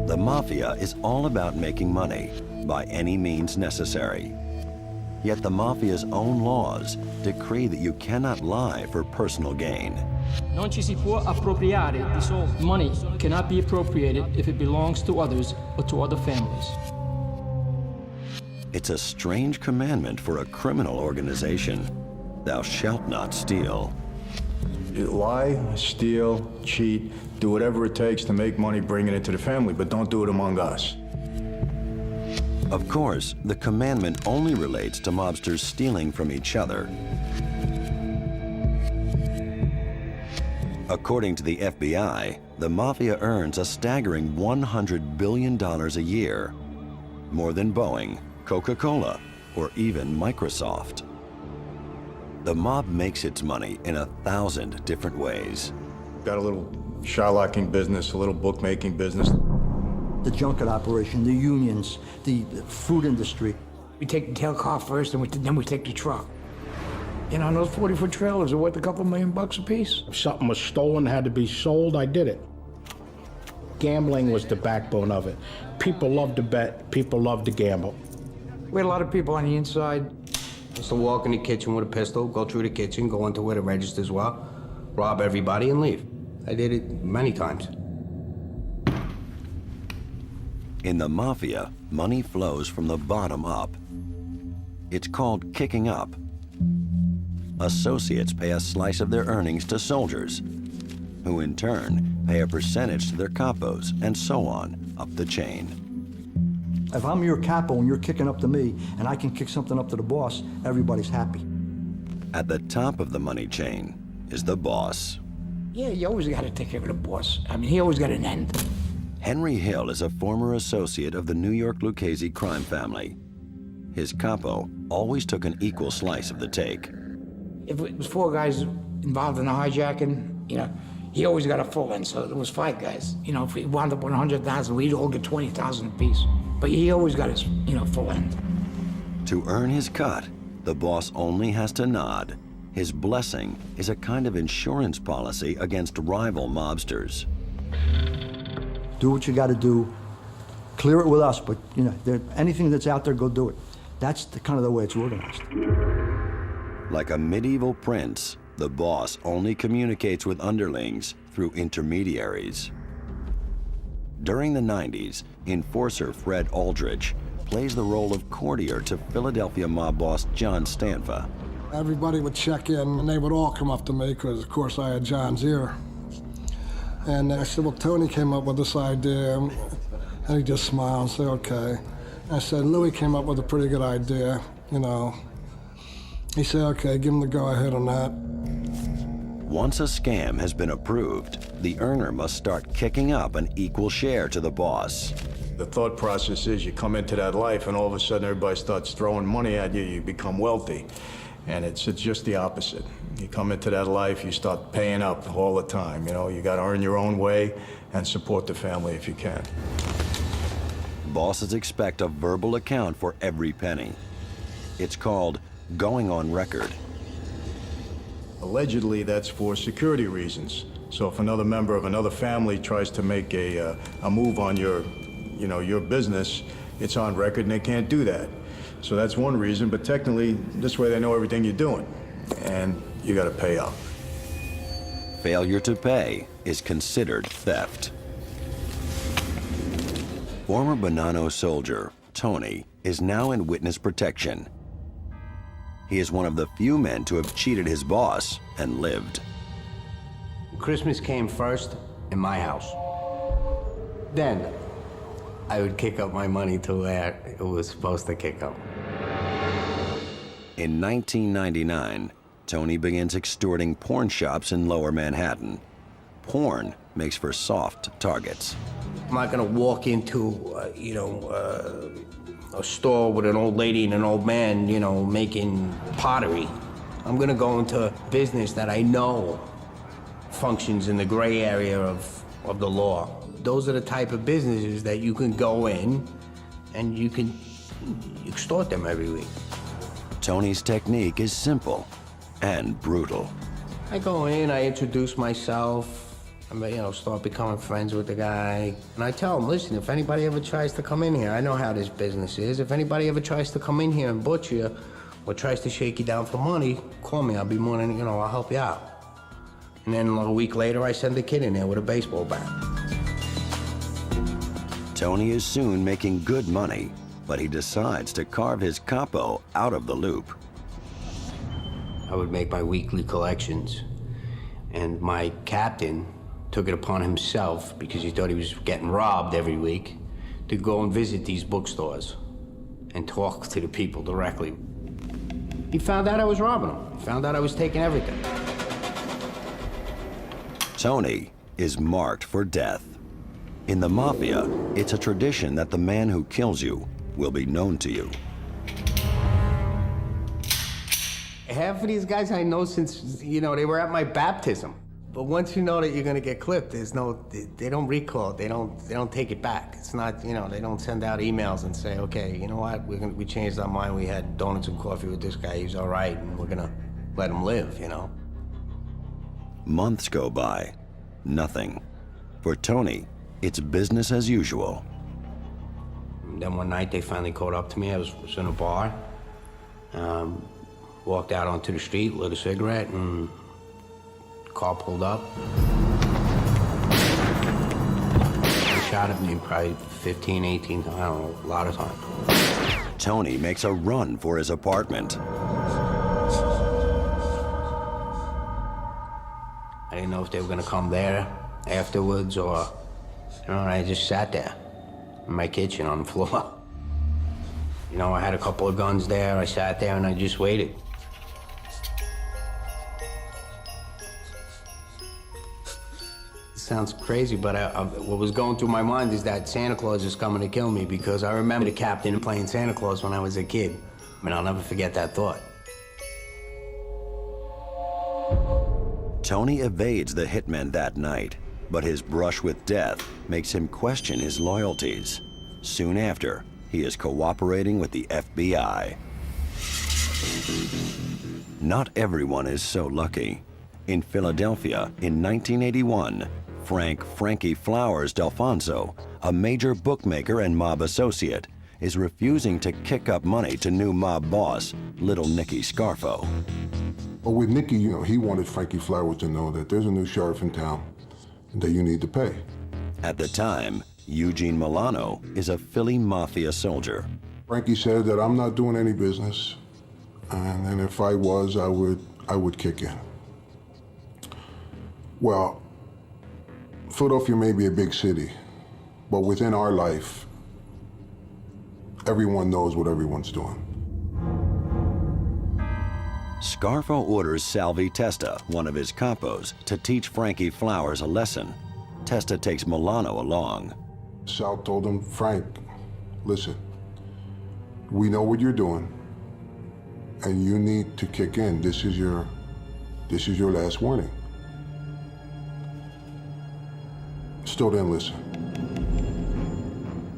The Mafia is all about making money by any means necessary. Yet the Mafia's own laws decree that you cannot lie for personal gain. Non ci si può appropriare di soldi. Money cannot be appropriated if it belongs to others or to other families. It's a strange commandment for a criminal organization. Thou shalt not steal. You lie, steal, cheat, do whatever it takes to make money, bring it into the family, but don't do it among us. Of course, the commandment only relates to mobsters stealing from each other. According to the FBI, the Mafia earns a staggering $100 billion a year, more than Boeing, Coca-Cola, or even Microsoft. The mob makes its money in 1,000 different ways. Got a little shylocking business, a little bookmaking business. The junket operation, the unions, the food industry. We take the tail car first, and then we take the truck. You know, those 40-foot trailers are worth a couple $1 million a piece. If something was stolen, had to be sold, I did it. Gambling was the backbone of it. People loved to bet, people loved to gamble. We had a lot of people on the inside. Just to walk in the kitchen with a pistol, go through the kitchen, go into where the registers were, rob everybody and leave. I did it many times. In the Mafia, money flows from the bottom up. It's called kicking up. Associates pay a slice of their earnings to soldiers, who in turn pay a percentage to their capos, and so on, up the chain. If I'm your capo and you're kicking up to me, and I can kick something up to the boss, everybody's happy. At the top of the money chain is the boss. Yeah, you always got to take care of the boss. I mean, he always got an end. Henry Hill is a former associate of the New York Lucchese crime family. his capo always took an equal slice of the take. If it was 4 guys involved in the hijacking, he always got a full end, so it was 5 guys. If we wound up with 100,000, we'd all get 20,000 apiece. But he always got his, full end. To earn his cut, the boss only has to nod. His blessing is a kind of insurance policy against rival mobsters. Do what you got to do. Clear it with us, but anything that's out there, go do it. That's kind of the way it's organized. Like a medieval prince, the boss only communicates with underlings through intermediaries. During the 90s, enforcer Fred Aldrich plays the role of courtier to Philadelphia mob boss John Stanfa. Everybody would check in, and they would all come up to me, because, of course, I had John's ear. And I said, well, Tony came up with this idea, and he just smiled and said, okay. I said, Louis came up with a pretty good idea, He said, okay, give him the go-ahead on that. Once a scam has been approved, the earner must start kicking up an equal share to the boss. The thought process is you come into that life and all of a sudden everybody starts throwing money at you, you become wealthy. And it's just the opposite. You come into that life, you start paying up all the time. You got to earn your own way and support the family if you can. Bosses expect a verbal account for every penny. It's called going on record. Allegedly, that's for security reasons. So if another member of another family tries to make a move on your business, it's on record and they can't do that. So that's one reason, but technically, this way they know everything you're doing, and you got to pay up. Failure to pay is considered theft. Former Bonanno soldier, Tony, is now in witness protection. He is one of the few men to have cheated his boss and lived. Christmas came first in my house. Then I would kick up my money to where it was supposed to kick up. In 1999, Tony begins extorting porn shops in Lower Manhattan. Porn makes for soft targets. I'm not gonna walk into, a store with an old lady and an old man, making pottery. I'm gonna go into a business that I know functions in the gray area of the law. Those are the type of businesses that you can go in and you can extort them every week. Tony's technique is simple and brutal. I go in, I introduce myself, I start becoming friends with the guy. And I tell him, listen, if anybody ever tries to come in here, I know how this business is. If anybody ever tries to come in here and butcher you or tries to shake you down for money, call me. I'll be more than, I'll help you out. And then a week later, I send a kid in there with a baseball bat. Tony is soon making good money, but he decides to carve his capo out of the loop. I would make my weekly collections, and my captain took it upon himself, because he thought he was getting robbed every week, to go and visit these bookstores and talk to the people directly. He found out I was robbing them. He found out I was taking everything. Tony is marked for death. In the Mafia, it's a tradition that the man who kills you will be known to you. Half of these guys I know since, they were at my baptism. But once you know that you're gonna get clipped, they don't recall, they don't take it back. It's not, they don't send out emails and say, okay, you know what, we changed our mind, we had donuts and coffee with this guy, he's all right, and we're gonna let him live, Months go by, nothing. For Tony, it's business as usual. And then one night they finally caught up to me. I was in a bar, walked out onto the street, lit a cigarette, and the car pulled up. They shot at me probably 15, 18 times, I don't know, a lot of times. Tony makes a run for his apartment. I didn't know if they were gonna come there afterwards or, I just sat there in my kitchen on the floor. I had a couple of guns there, I sat there and I just waited. Sounds crazy, but what was going through my mind is that Santa Claus is coming to kill me, because I remember the captain playing Santa Claus when I was a kid. I mean, I'll never forget that thought. Tony evades the hitmen that night, but his brush with death makes him question his loyalties. Soon after, he is cooperating with the FBI. Not everyone is so lucky. In Philadelphia, in 1981, Frankie Flowers Delfonso, a major bookmaker and mob associate, is refusing to kick up money to new mob boss, Little Nicky Scarfo. But with Nicky, you know, he wanted Frankie Flowers to know that there's a new sheriff in town and that you need to pay. At the time, Eugene Milano is a Philly Mafia soldier. Frankie said that I'm not doing any business, and if I was, I would kick in. Well, Philadelphia may be a big city, but within our life, everyone knows what everyone's doing. Scarfo orders Salvi Testa, one of his capos, to teach Frankie Flowers a lesson. Testa takes Milano along. Sal told him, Frank, listen, we know what you're doing, and you need to kick in. This is your last warning. Still didn't listen.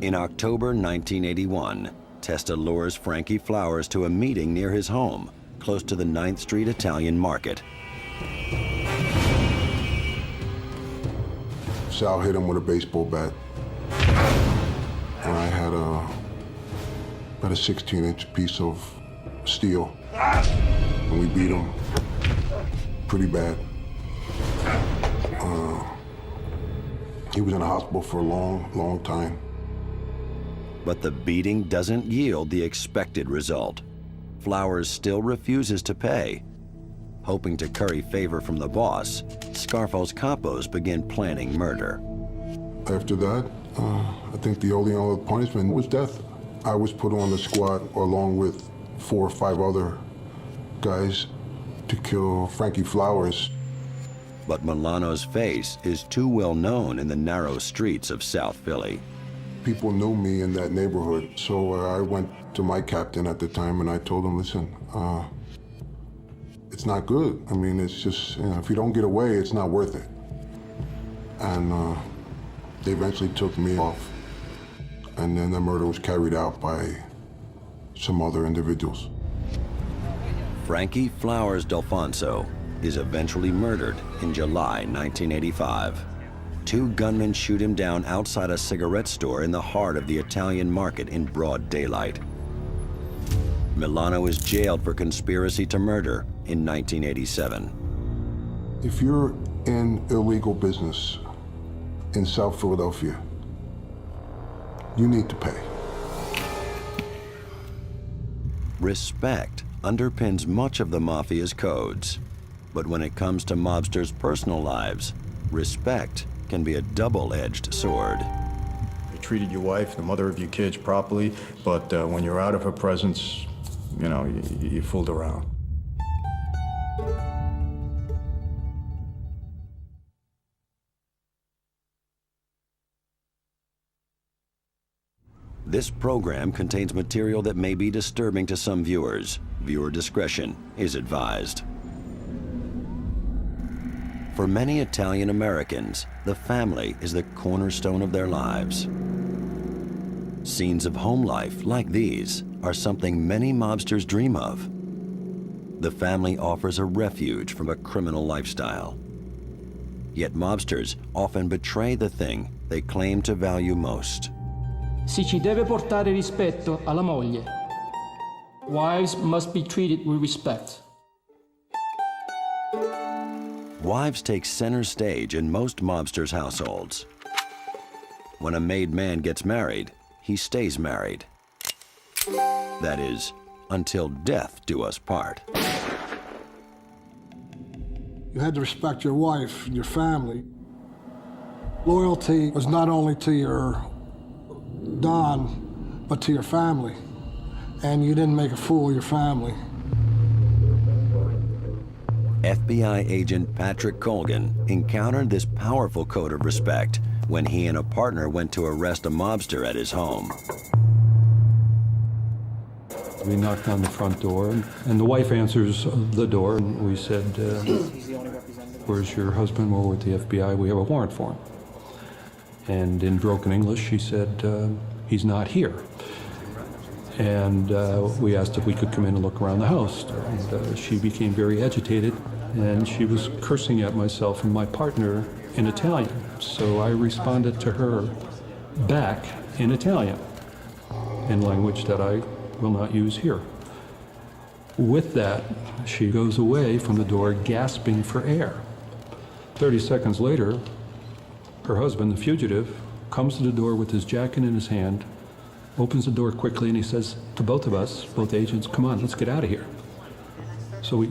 In October 1981, Testa lures Frankie Flowers to a meeting near his home, close to the 9th Street Italian Market. Sal hit him with a baseball bat, and I had about a 16-inch piece of steel, and we beat him pretty bad. He was in the hospital for a long time. But the beating doesn't yield the expected result. Flowers still refuses to pay. Hoping to curry favor from the boss, Scarfo's capos begin planning murder. After that, I think the only other punishment was death. I was put on the squad along with 4 or 5 other guys to kill Frankie Flowers. But Milano's face is too well known in the narrow streets of South Philly. People knew me in that neighborhood, so I went to my captain at the time and I told him, listen, it's not good. I mean, it's just, you know, if you don't get away, it's not worth it. And they eventually took me off, and then the murder was carried out by some other individuals. Frankie Flowers Delfonso is eventually murdered in July 1985. 2 gunmen shoot him down outside a cigarette store in the heart of the Italian Market in broad daylight. Milano is jailed for conspiracy to murder in 1987. If you're in illegal business in South Philadelphia, you need to pay. Respect underpins much of the Mafia's codes. But when it comes to mobsters' personal lives, respect can be a double-edged sword. You treated your wife, the mother of your kids, properly, but when you're out of her presence, you know, you fooled around. This program contains material that may be disturbing to some viewers. Viewer discretion is advised. For many Italian Americans, the family is the cornerstone of their lives. Scenes of home life like these are something many mobsters dream of. The family offers a refuge from a criminal lifestyle. Yet mobsters often betray the thing they claim to value most. Si ci deve portare rispetto alla moglie. Wives must be treated with respect. Wives take center stage in most mobsters' households. When a made man gets married, he stays married. That is, until death do us part. You had to respect your wife and your family. Loyalty was not only to your Don, but to your family. And you didn't make a fool of your family. FBI agent Patrick Colgan encountered this powerful code of respect when he and a partner went to arrest a mobster at his home. We knocked on the front door, and the wife answers the door, and we said, "Where's your husband?" "We're with the FBI. We have a warrant for him." And in broken English, she said, "He's not here." And we asked if we could come in and look around the house. And she became very agitated, and she was cursing at myself and my partner in Italian. So I responded to her back in Italian, in language that I will not use here. With that, she goes away from the door gasping for air. 30 seconds later, her husband, the fugitive, comes to the door with his jacket in his hand, opens the door quickly, and he says to both of us, both agents, "Come on, let's get out of here." So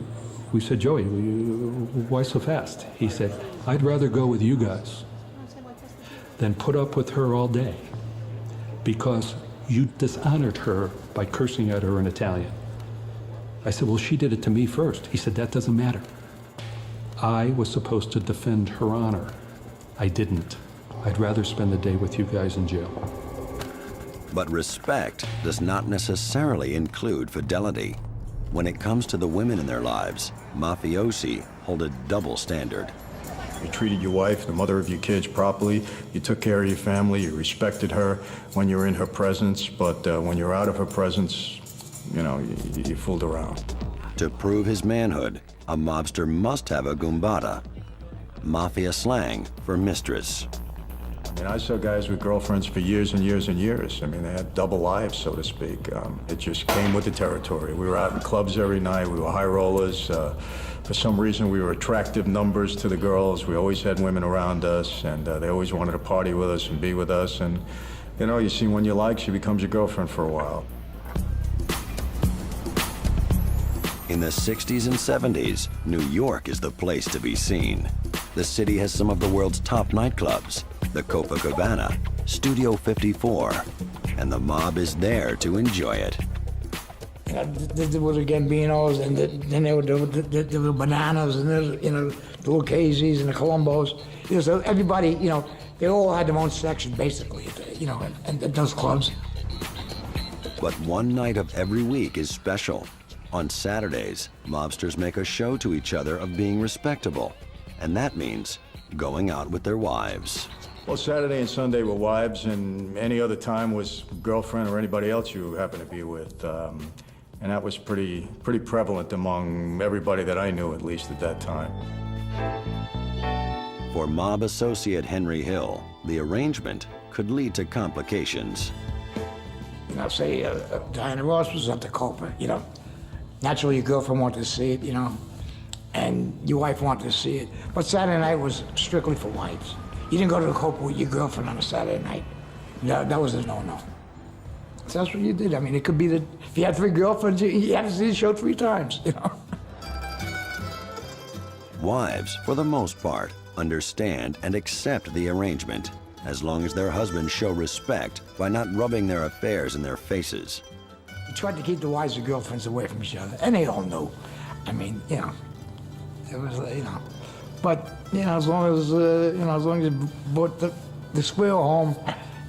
we said, "Joey, why so fast?" He said, "I'd rather go with you guys than put up with her all day because you dishonored her by cursing at her in Italian." I said, "Well, she did it to me first." He said, "That doesn't matter. I was supposed to defend her honor. I didn't. I'd rather spend the day with you guys in jail." But respect does not necessarily include fidelity. When it comes to the women in their lives, mafiosi hold a double standard. You treated your wife, the mother of your kids, properly. You took care of your family. You respected her when you were in her presence. But when you're out of her presence, you fooled around. To prove his manhood, a mobster must have a gumbata, mafia slang for mistress. I saw guys with girlfriends for years and years and years. They had double lives, so to speak. It just came with the territory. We were out in clubs every night. We were high rollers. For some reason, we were attractive numbers to the girls. We always had women around us, and they always wanted to party with us and be with us. And, you see, when you like, she becomes your girlfriend for a while. In the 60s and 70s, New York is the place to be seen. The city has some of the world's top nightclubs, the Copacabana, Studio 54, and the mob is there to enjoy it. There was the Gambinos, and then there were the Bananas, and the Lucchese's and the Colombos. So everybody, they all had their own section, basically, and those clubs. But one night of every week is special. On Saturdays, mobsters make a show to each other of being respectable, and that means going out with their wives. Well, Saturday and Sunday were wives, and any other time was girlfriend or anybody else you happen to be with. And that was pretty prevalent among everybody that I knew, at least at that time. For mob associate Henry Hill, the arrangement could lead to complications. Say Diana Ross was at the Copa, Naturally, your girlfriend wanted to see it, and your wife wanted to see it. But Saturday night was strictly for wives. You didn't go to the Copa with your girlfriend on a Saturday night. That was a no-no. So that's what you did. It could be that if you had 3 girlfriends, you had to see the show 3 times, Wives, for the most part, understand and accept the arrangement, as long as their husbands show respect by not rubbing their affairs in their faces. You tried to keep the wives and girlfriends away from each other, and they all knew. It was, But, as long as you brought the square home,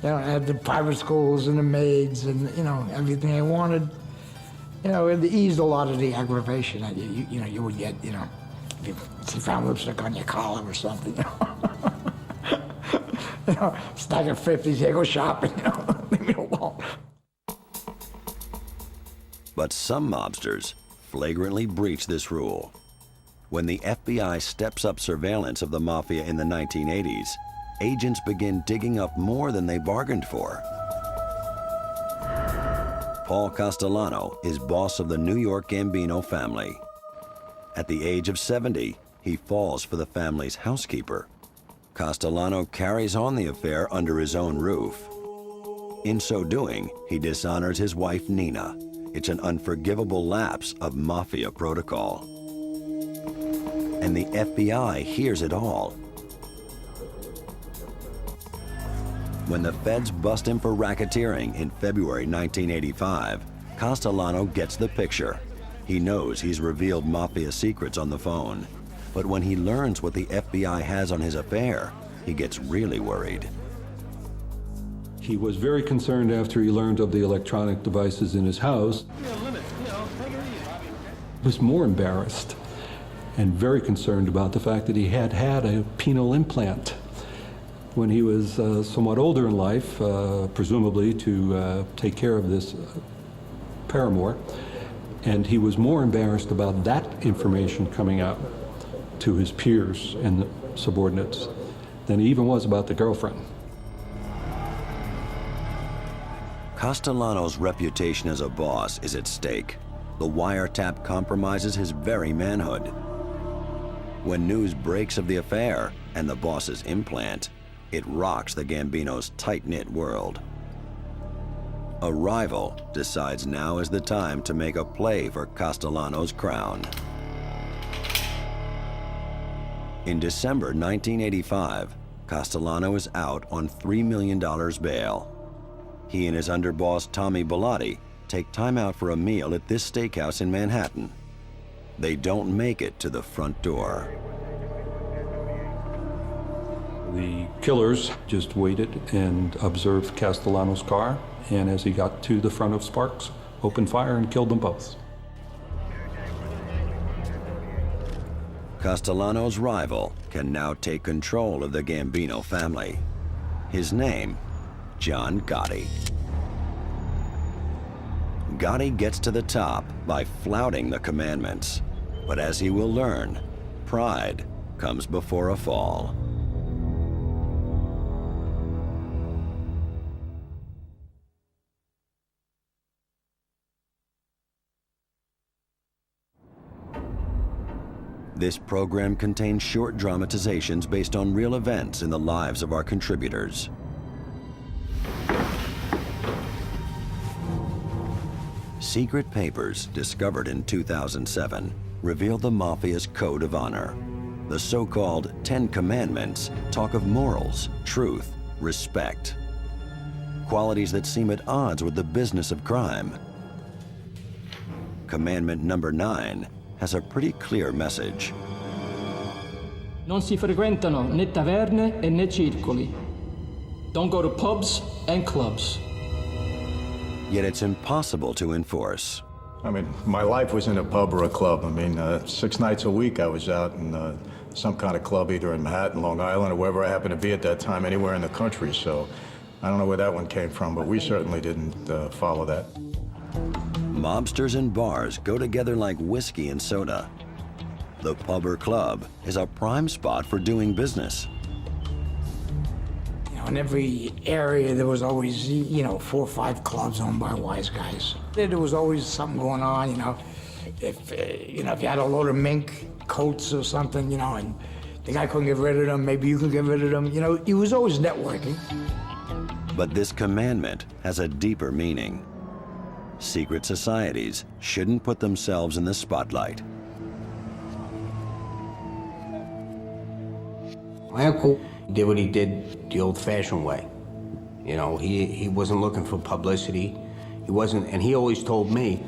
had the private schools and the maids and, everything they wanted, it eased a lot of the aggravation that you would get, if you found lipstick on your collar or something, stack of 50s, here, go shopping, leave me alone. But some mobsters flagrantly breach this rule. When the FBI steps up surveillance of the Mafia in the 1980s, agents begin digging up more than they bargained for. Paul Castellano is boss of the New York Gambino family. At the age of 70, he falls for the family's housekeeper. Castellano carries on the affair under his own roof. In so doing, he dishonors his wife, Nina. It's an unforgivable lapse of Mafia protocol. And the FBI hears it all. When the feds bust him for racketeering in February 1985, Castellano gets the picture. He knows he's revealed Mafia secrets on the phone, but when he learns what the FBI has on his affair, he gets really worried. He was very concerned after he learned of the electronic devices in his house. He was more embarrassed and very concerned about the fact that he had had a penile implant when he was somewhat older in life, presumably to take care of this paramour. And he was more embarrassed about that information coming out to his peers and subordinates than he even was about the girlfriend. Castellano's reputation as a boss is at stake. The wiretap compromises his very manhood. When news breaks of the affair and the boss's implant, it rocks the Gambino's tight-knit world. A rival decides now is the time to make a play for Castellano's crown. In December 1985, Castellano is out on $3 million bail. He and his underboss Tommy Bellotti take time out for a meal at this steakhouse in Manhattan. They don't make it to the front door. The killers just waited and observed Castellano's car, and as he got to the front of Sparks, opened fire and killed them both. Castellano's rival can now take control of the Gambino family. His name, John Gotti. Gotti gets to the top by flouting the commandments, but as he will learn, pride comes before a fall. This program contains short dramatizations based on real events in the lives of our contributors. Secret papers discovered in 2007 reveal the Mafia's code of honor. The so-called 10 Commandments talk of morals, truth, respect. Qualities that seem at odds with the business of crime. Commandment number 9 has a pretty clear message. Non si frequentano né taverne e né circoli. Don't go to pubs and clubs. Yet it's impossible to enforce. I mean, my life was in a pub or a club. I mean, 6 nights a week I was out in some kind of club, either in Manhattan, Long Island, or wherever I happened to be at that time, anywhere in the country. So I don't know where that one came from, but we certainly didn't follow that. Mobsters and bars go together like whiskey and soda. The pub or club is a prime spot for doing business. You know, in every area there was always, 4 or 5 clubs owned by wise guys. There was always something going on, If you had a load of mink coats or something, and the guy couldn't get rid of them, maybe you could get rid of them. He was always networking. But this commandment has a deeper meaning. Secret societies shouldn't put themselves in the spotlight. My uncle did what he did the old-fashioned way. He wasn't looking for publicity. He wasn't, and he always told me,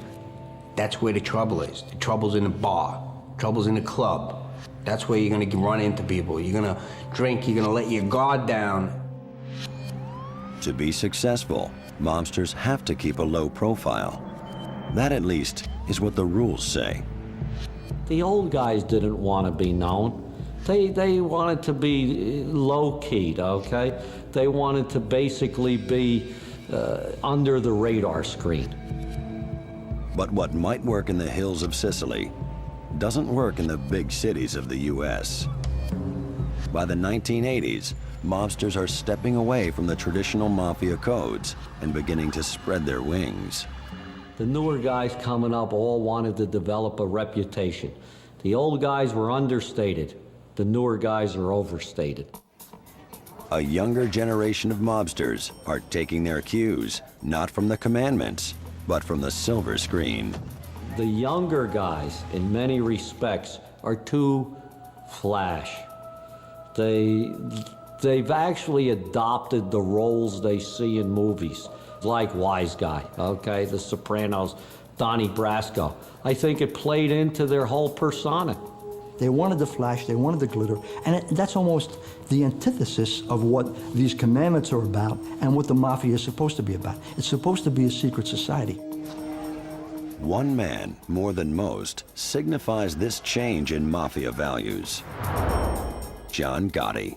that's where the trouble is. The trouble's in the bar. Trouble's in the club. That's where you're gonna run into people. You're gonna drink, you're gonna let your guard down. To be successful, mobsters have to keep a low profile. That, at least, is what the rules say. The old guys didn't want to be known. They wanted to be low-keyed, okay? They wanted to basically be under the radar screen. But what might work in the hills of Sicily doesn't work in the big cities of the U.S. By the 1980s, mobsters are stepping away from the traditional mafia codes and beginning to spread their wings. The newer guys coming up all wanted to develop a reputation. The old guys were understated. The newer guys are overstated. A younger generation of mobsters are taking their cues, not from the commandments, but from the silver screen. The younger guys, in many respects, are too flash. They've actually adopted the roles they see in movies, like wise guy, okay? The Sopranos, Donnie Brasco. I think it played into their whole persona. They wanted the flash, they wanted the glitter, and that's almost the antithesis of what these commandments are about and what the Mafia is supposed to be about. It's supposed to be a secret society. One man, more than most, signifies this change in Mafia values. John Gotti.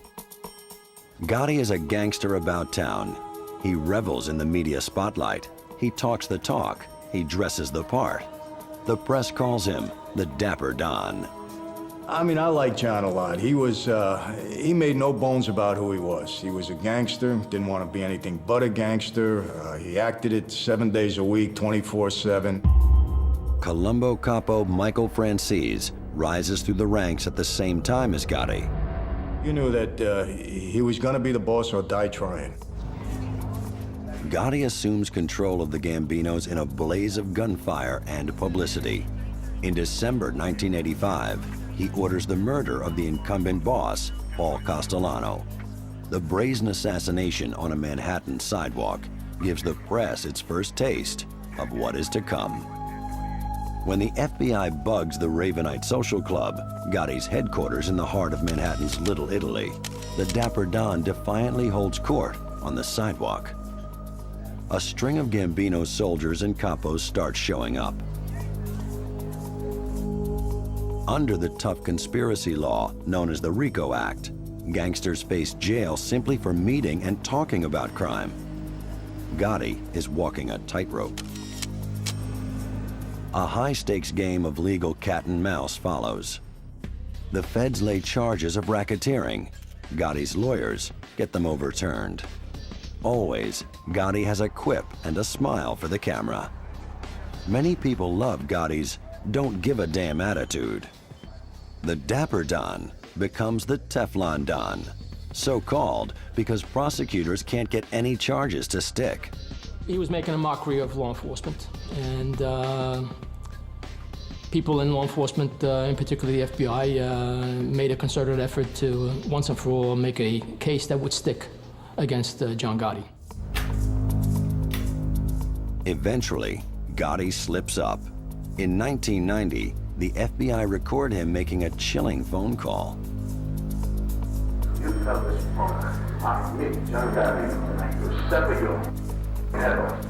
Gotti is a gangster about town. He revels in the media spotlight. He talks the talk. He dresses the part. The press calls him the Dapper Don. I mean, I like John a lot. He made no bones about who he was. He was a gangster, didn't want to be anything but a gangster. He acted it 7 days a week, 24/7. Colombo capo Michael Franzese rises through the ranks at the same time as Gotti. You knew that he was going to be the boss or die trying. Gotti assumes control of the Gambinos in a blaze of gunfire and publicity. In December 1985, he orders the murder of the incumbent boss, Paul Castellano. The brazen assassination on a Manhattan sidewalk gives the press its first taste of what is to come. When the FBI bugs the Ravenite Social Club, Gotti's headquarters in the heart of Manhattan's Little Italy, the Dapper Don defiantly holds court on the sidewalk. A string of Gambino soldiers and capos start showing up. Under the tough conspiracy law known as the RICO Act, gangsters face jail simply for meeting and talking about crime. Gotti is walking a tightrope. A high-stakes game of legal cat and mouse follows. The feds lay charges of racketeering. Gotti's lawyers get them overturned. Always, Gotti has a quip and a smile for the camera. Many people love Gotti's don't give a damn attitude. The Dapper Don becomes the Teflon Don, so called because prosecutors can't get any charges to stick. He was making a mockery of law enforcement, and people in law enforcement, in particular the FBI, made a concerted effort to once and for all make a case that would stick against John Gotti. Eventually, Gotti slips up. In 1990, the FBI record him making a chilling phone call. You tell this punk, me, John Gotti, to sever your head off.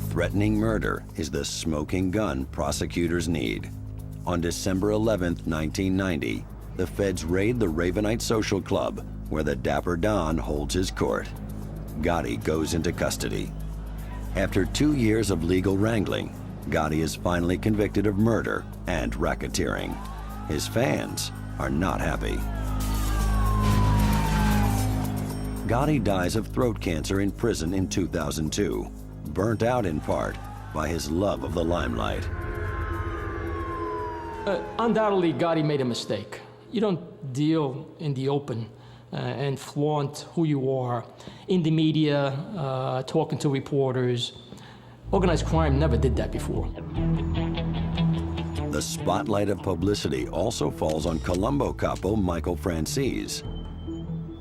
Threatening murder is the smoking gun prosecutors need. On December 11th, 1990, the feds raid the Ravenite Social Club, where the Dapper Don holds his court. Gotti goes into custody. After 2 years of legal wrangling, Gotti is finally convicted of murder and racketeering. His fans are not happy. Gotti dies of throat cancer in prison in 2002, burnt out in part by his love of the limelight. Undoubtedly, Gotti made a mistake. You don't deal in the open and flaunt who you are in the media, talking to reporters. Organized crime never did that before. The spotlight of publicity also falls on Colombo capo Michael Franzese.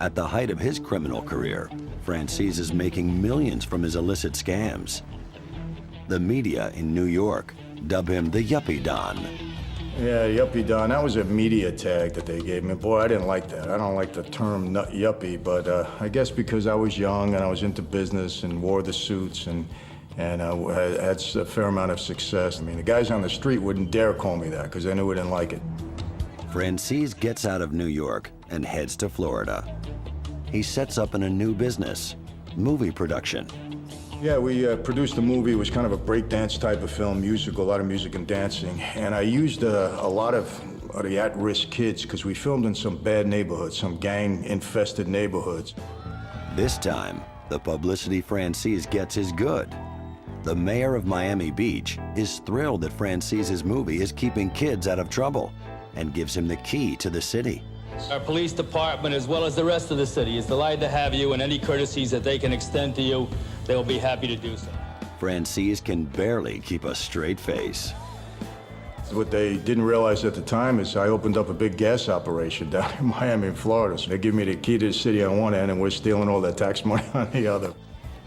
At the height of his criminal career, Franzese is making millions from his illicit scams. The media in New York dub him the Yuppie Don. Yeah, Yuppie Don, that was a media tag that they gave me. Boy, I didn't like that. I don't like the term yuppie, but I guess because I was young and I was into business and wore the suits and I had a fair amount of success. I mean, the guys on the street wouldn't dare call me that because they knew I didn't like it. Franzese gets out of New York and heads to Florida. He sets up in a new business, movie production. Yeah, we produced a movie. It was kind of a breakdance type of film, musical, a lot of music and dancing. And I used a lot of the at-risk kids because we filmed in some bad neighborhoods, some gang-infested neighborhoods. This time, the publicity Franzese gets is good. The mayor of Miami Beach is thrilled that Francese's movie is keeping kids out of trouble and gives him the key to the city. Our police department, as well as the rest of the city, is delighted to have you, and any courtesies that they can extend to you, they will be happy to do so. Franzese can barely keep a straight face. What they didn't realize at the time is I opened up a big gas operation down in Miami, Florida. So they give me the key to the city on one end, and we're stealing all that tax money on the other.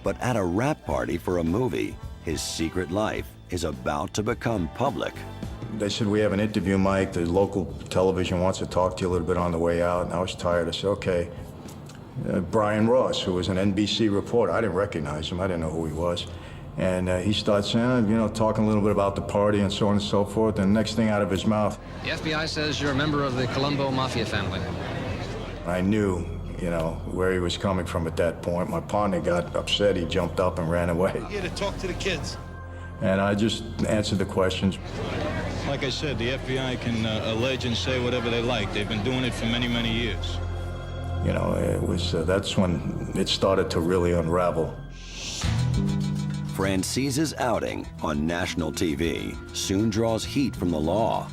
But at a wrap party for a movie, his secret life is about to become public. They said, we have an interview, Mike. The local television wants to talk to you a little bit on the way out. And I was tired. I said, okay. Brian Ross, who was an NBC reporter. I didn't recognize him. I didn't know who he was. And he starts saying, talking a little bit about the party and so on and so forth. And the next thing out of his mouth, the FBI says you're a member of the Colombo Mafia family. I knew, where he was coming from at that point. My partner got upset. He jumped up and ran away. Here to talk to the kids. And I just answered the questions. Like I said, the FBI can allege and say whatever they like. They've been doing it for many, many years. It was, that's when it started to really unravel. Francese's outing on national TV soon draws heat from the law.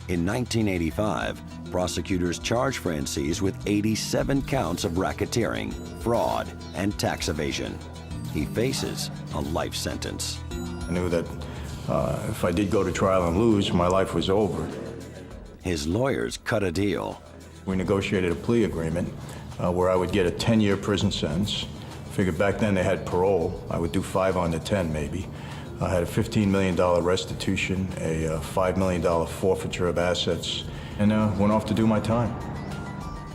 In 1985, prosecutors charged Frances with 87 counts of racketeering, fraud, and tax evasion. He faces a life sentence. I knew that if I did go to trial and lose, my life was over. His lawyers cut a deal. We negotiated a plea agreement where I would get a 10-year prison sentence. Figured back then they had parole. I would do 5 on the 10 maybe. I had a $15 million restitution, a $5 million forfeiture of assets, and went off to do my time.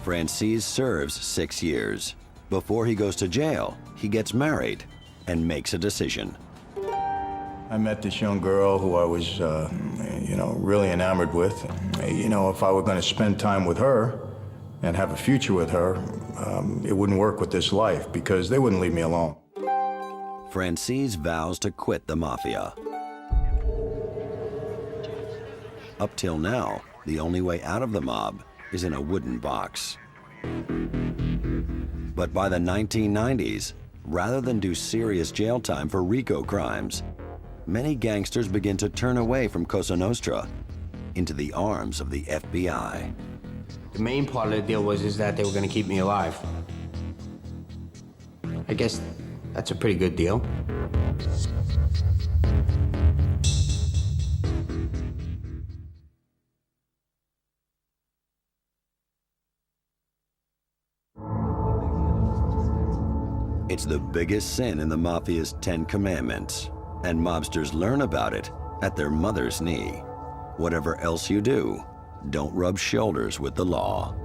Frances serves 6 years. Before he goes to jail, he gets married and makes a decision. I met this young girl who I was, really enamored with. If I were going to spend time with her and have a future with her, it wouldn't work with this life because they wouldn't leave me alone. Frances vows to quit the mafia. Up till now, the only way out of the mob is in a wooden box. But by the 1990s, rather than do serious jail time for RICO crimes, many gangsters begin to turn away from Cosa Nostra into the arms of the FBI. The main part of the deal was that they were going to keep me alive. I guess that's a pretty good deal. It's the biggest sin in the Mafia's 10 Commandments, and mobsters learn about it at their mother's knee. Whatever else you do, don't rub shoulders with the law.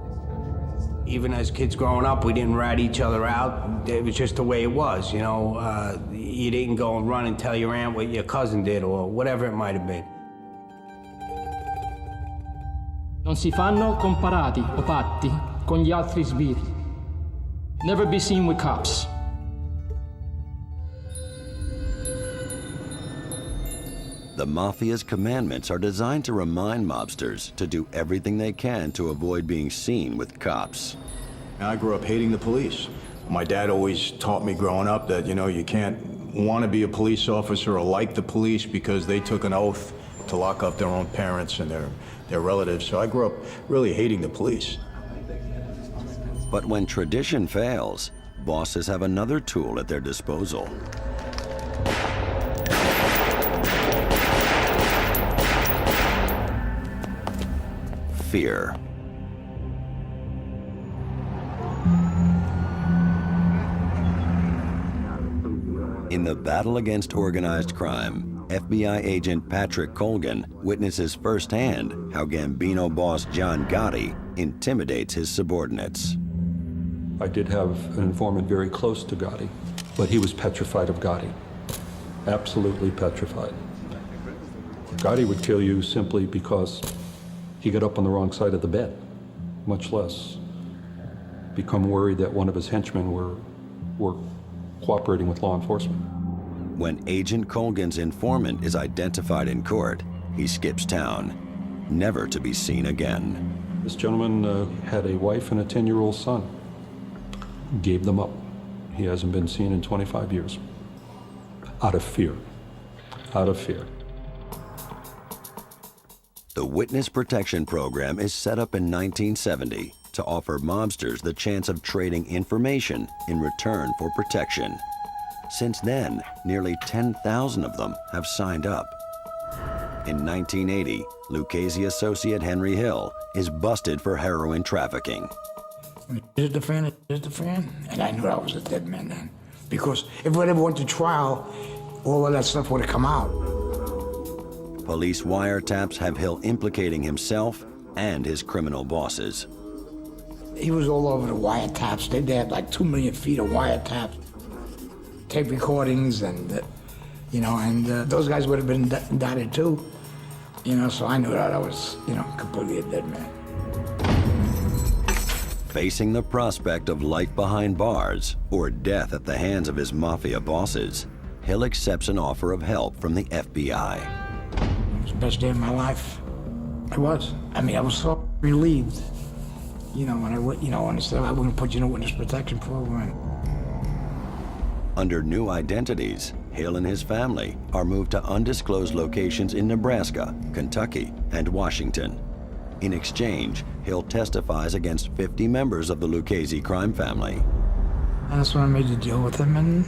Even as kids growing up, we didn't rat each other out. It was just the way it was, You didn't go and run and tell your aunt what your cousin did or whatever it might have been. Non si fanno comparati o patti con gli altri sbirri. Never be seen with cops. The Mafia's commandments are designed to remind mobsters to do everything they can to avoid being seen with cops. I grew up hating the police. My dad always taught me growing up that, you can't want to be a police officer or like the police because they took an oath to lock up their own parents and their relatives. So I grew up really hating the police. But when tradition fails, bosses have another tool at their disposal. Fear. In the battle against organized crime, FBI agent Patrick Colgan witnesses firsthand how Gambino boss John Gotti intimidates his subordinates. I did have an informant very close to Gotti, but he was petrified of Gotti. Absolutely petrified. Gotti would kill you simply because he got up on the wrong side of the bed, much less become worried that one of his henchmen were cooperating with law enforcement. When Agent Colgan's informant is identified in court, he skips town, never to be seen again. This gentleman had a wife and a 10-year-old son. Gave them up. He hasn't been seen in 25 years. Out of fear. Out of fear. The Witness Protection Program is set up in 1970 to offer mobsters the chance of trading information in return for protection. Since then, nearly 10,000 of them have signed up. In 1980, Lucchese associate Henry Hill is busted for heroin trafficking. Is it the fan? Is it the fan? And I knew I was a dead man then. Because if I ever went to trial, all of that stuff would have come out. Police wiretaps have Hill implicating himself and his criminal bosses. He was all over the wiretaps. They had like 2 million feet of wiretaps, tape recordings, and those guys would have been indicted too. So I knew that I was, completely a dead man. Facing the prospect of life behind bars or death at the hands of his mafia bosses, Hill accepts an offer of help from the FBI. It was the best day of my life. It was. I was so relieved. When I said I wouldn't put you in a witness protection program. Under new identities, Hill and his family are moved to undisclosed locations in Nebraska, Kentucky, and Washington. In exchange, Hill testifies against 50 members of the Lucchese crime family. And that's when I made the deal with them, and,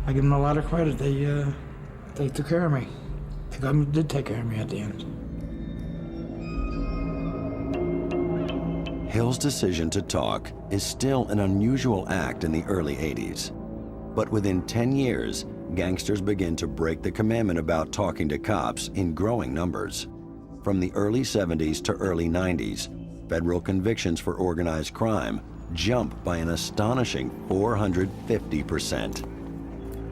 I give them a lot of credit. They took care of me. The government did take care of me at the end. Hill's decision to talk is still an unusual act in the early 80s. But within 10 years, gangsters begin to break the commandment about talking to cops in growing numbers. From the early 70s to early 90s, federal convictions for organized crime jump by an astonishing 450%.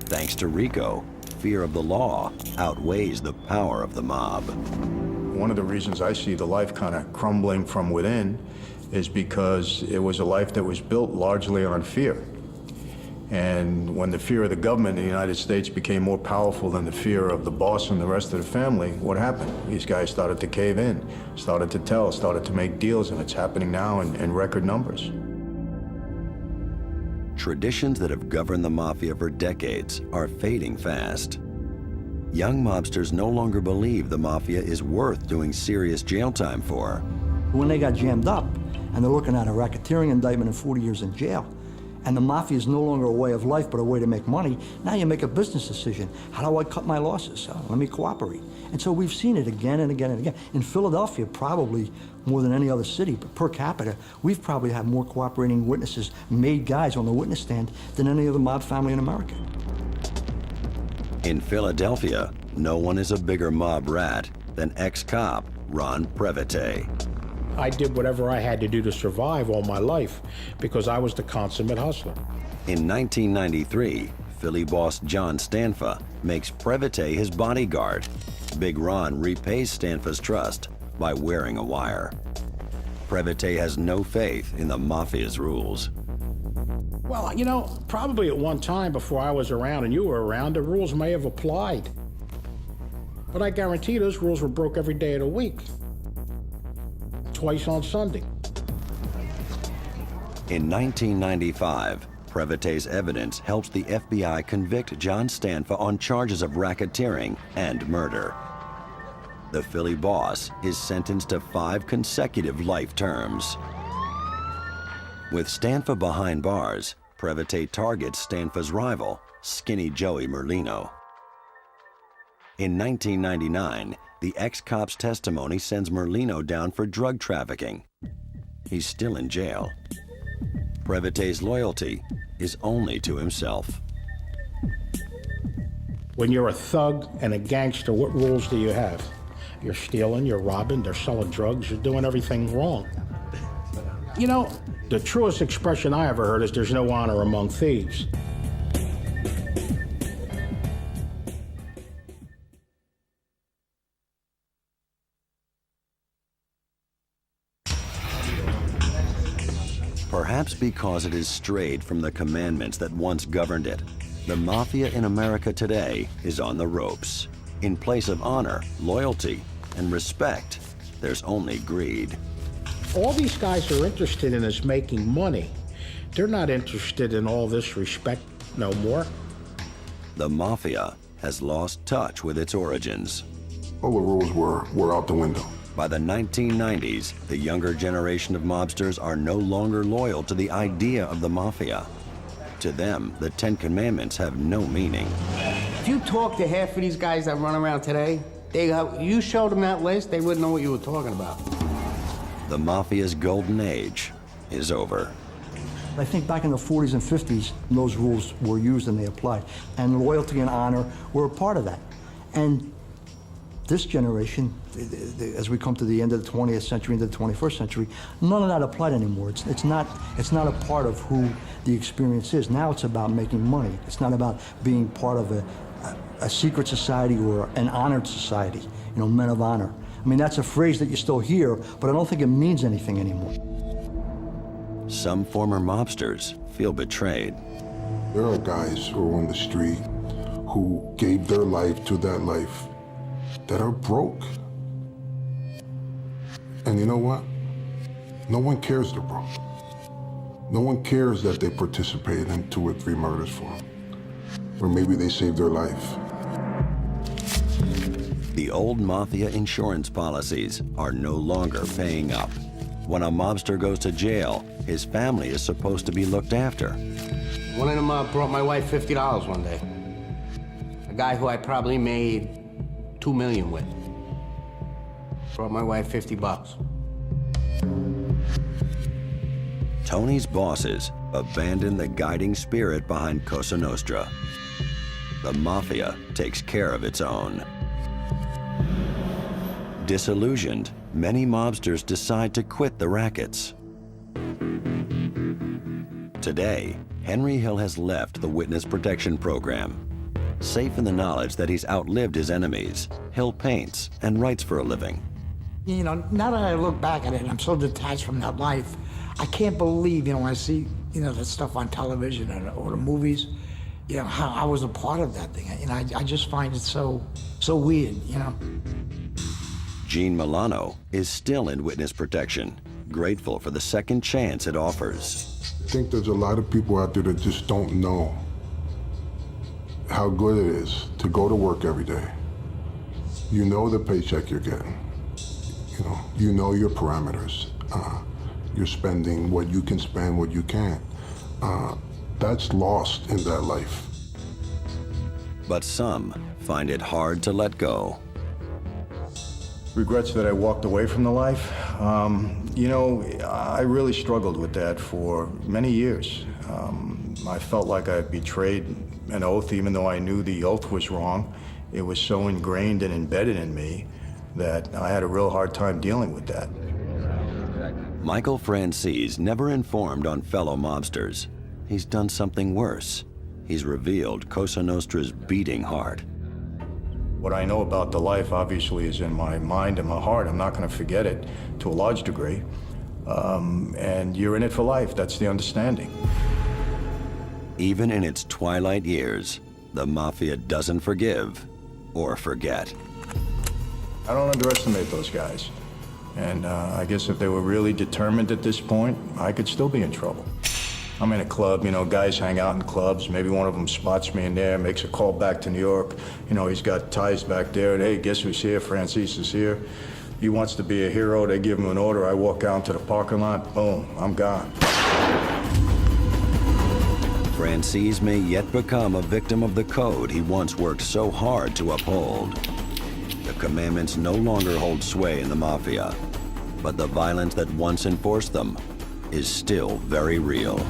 Thanks to RICO, fear of the law outweighs the power of the mob. One of the reasons I see the life kind of crumbling from within is because it was a life that was built largely on fear. And when the fear of the government in the United States became more powerful than the fear of the boss and the rest of the family, what happened? These guys started to cave in, started to tell, started to make deals, and it's happening now in record numbers. Traditions that have governed the mafia for decades are fading fast. Young mobsters no longer believe the mafia is worth doing serious jail time for. When they got jammed up, and they're looking at a racketeering indictment and 40 years in jail, and the mafia is no longer a way of life but a way to make money, now you make a business decision. How do I cut my losses? Let me cooperate. And so we've seen it again and again and again. In Philadelphia, probably more than any other city, but per capita, we've probably had more cooperating witnesses, made guys on the witness stand, than any other mob family in America. In Philadelphia, no one is a bigger mob rat than ex-cop Ron Previte. I did whatever I had to do to survive all my life because I was the consummate hustler. In 1993, Philly boss John Stanfa makes Previte his bodyguard. Big Ron repays Stanfa's trust by wearing a wire. Previte has no faith in the mafia's rules. Well, probably at one time before I was around and you were around, the rules may have applied. But I guarantee those rules were broke every day of the week. Twice on Sunday. In 1995, Previte's evidence helps the FBI convict John Stanfa on charges of racketeering and murder. The Philly boss is sentenced to 5 consecutive life terms. With Stanfa behind bars, Previte targets Stanfa's rival, Skinny Joey Merlino. In 1999, the ex-cop's testimony sends Merlino down for drug trafficking. He's still in jail. Previte's loyalty is only to himself. When you're a thug and a gangster, what rules do you have? You're stealing, you're robbing, they're selling drugs, you're doing everything wrong. The truest expression I ever heard is there's no honor among thieves. Perhaps because it has strayed from the commandments that once governed it, the mafia in America today is on the ropes. In place of honor, loyalty, and respect, there's only greed. All these guys are interested in is making money. They're not interested in all this respect no more. The mafia has lost touch with its origins. All the rules were out the window. By the 1990s, the younger generation of mobsters are no longer loyal to the idea of the mafia. To them, the 10 Commandments have no meaning. If you talk to half of these guys that run around today, you showed them that list, they wouldn't know what you were talking about. The mafia's golden age is over. I think back in the 40s and 50s, those rules were used and they applied. And loyalty and honor were a part of that. And This generation, as we come to the end of the 20th century, into the 21st century, none of that applied anymore. It's not a part of who the experience is. Now it's about making money. It's not about being part of a secret society or an honored society, you know, men of honor. I mean, that's a phrase that you still hear, but I don't think it means anything anymore. Some former mobsters feel betrayed. There are guys who are on the street who gave their life to that life that are broke. And you know what? No one cares they're broke. No one cares that they participated in 2 or 3 murders for them. Or maybe they saved their life. The old mafia insurance policies are no longer paying up. When a mobster goes to jail, his family is supposed to be looked after. One of them brought my wife $50 one day. A guy who I probably made $2 million with. Brought my wife $50. Tony's bosses abandon the guiding spirit behind Cosa Nostra. The mafia takes care of its own. Disillusioned, many mobsters decide to quit the rackets. Today, Henry Hill has left the Witness Protection Program. Safe in the knowledge that he's outlived his enemies, Hill paints and writes for a living. You know, now that I look back at it, I'm so detached from that life. I can't believe, you know, when I see, you know, that stuff on television or the movies, you know, how I was a part of that thing. You know, I just find it so weird, you know. Gene Milano is still in witness protection, grateful for the second chance it offers. I think there's a lot of people out there that just don't know how good it is to go to work every day. You know the paycheck you're getting. You know your parameters. You're spending what you can spend, what you can't. That's lost in that life. But some find it hard to let go. Regrets that I walked away from the life? You know, I really struggled with that for many years. I felt like I betrayed an oath, even though I knew the oath was wrong. It was so ingrained and embedded in me that I had a real hard time dealing with that. Michael Francis never informed on fellow mobsters. He's done something worse. He's revealed Cosa Nostra's beating heart. What I know about the life obviously is in my mind and my heart. I'm not going to forget it to a large degree. And you're in it for life. That's the understanding. Even in its twilight years, the Mafia doesn't forgive or forget. I don't underestimate those guys. And I guess if they were really determined at this point, I could still be in trouble. I'm in a club, you know, guys hang out in clubs. Maybe one of them spots me in there, makes a call back to New York. You know, he's got ties back there, and hey, guess who's here? Francis is here. He wants to be a hero. They give him an order. I walk out to the parking lot, boom, I'm gone. Francis may yet become a victim of the code he once worked so hard to uphold. The commandments no longer hold sway in the Mafia, but the violence that once enforced them is still very real.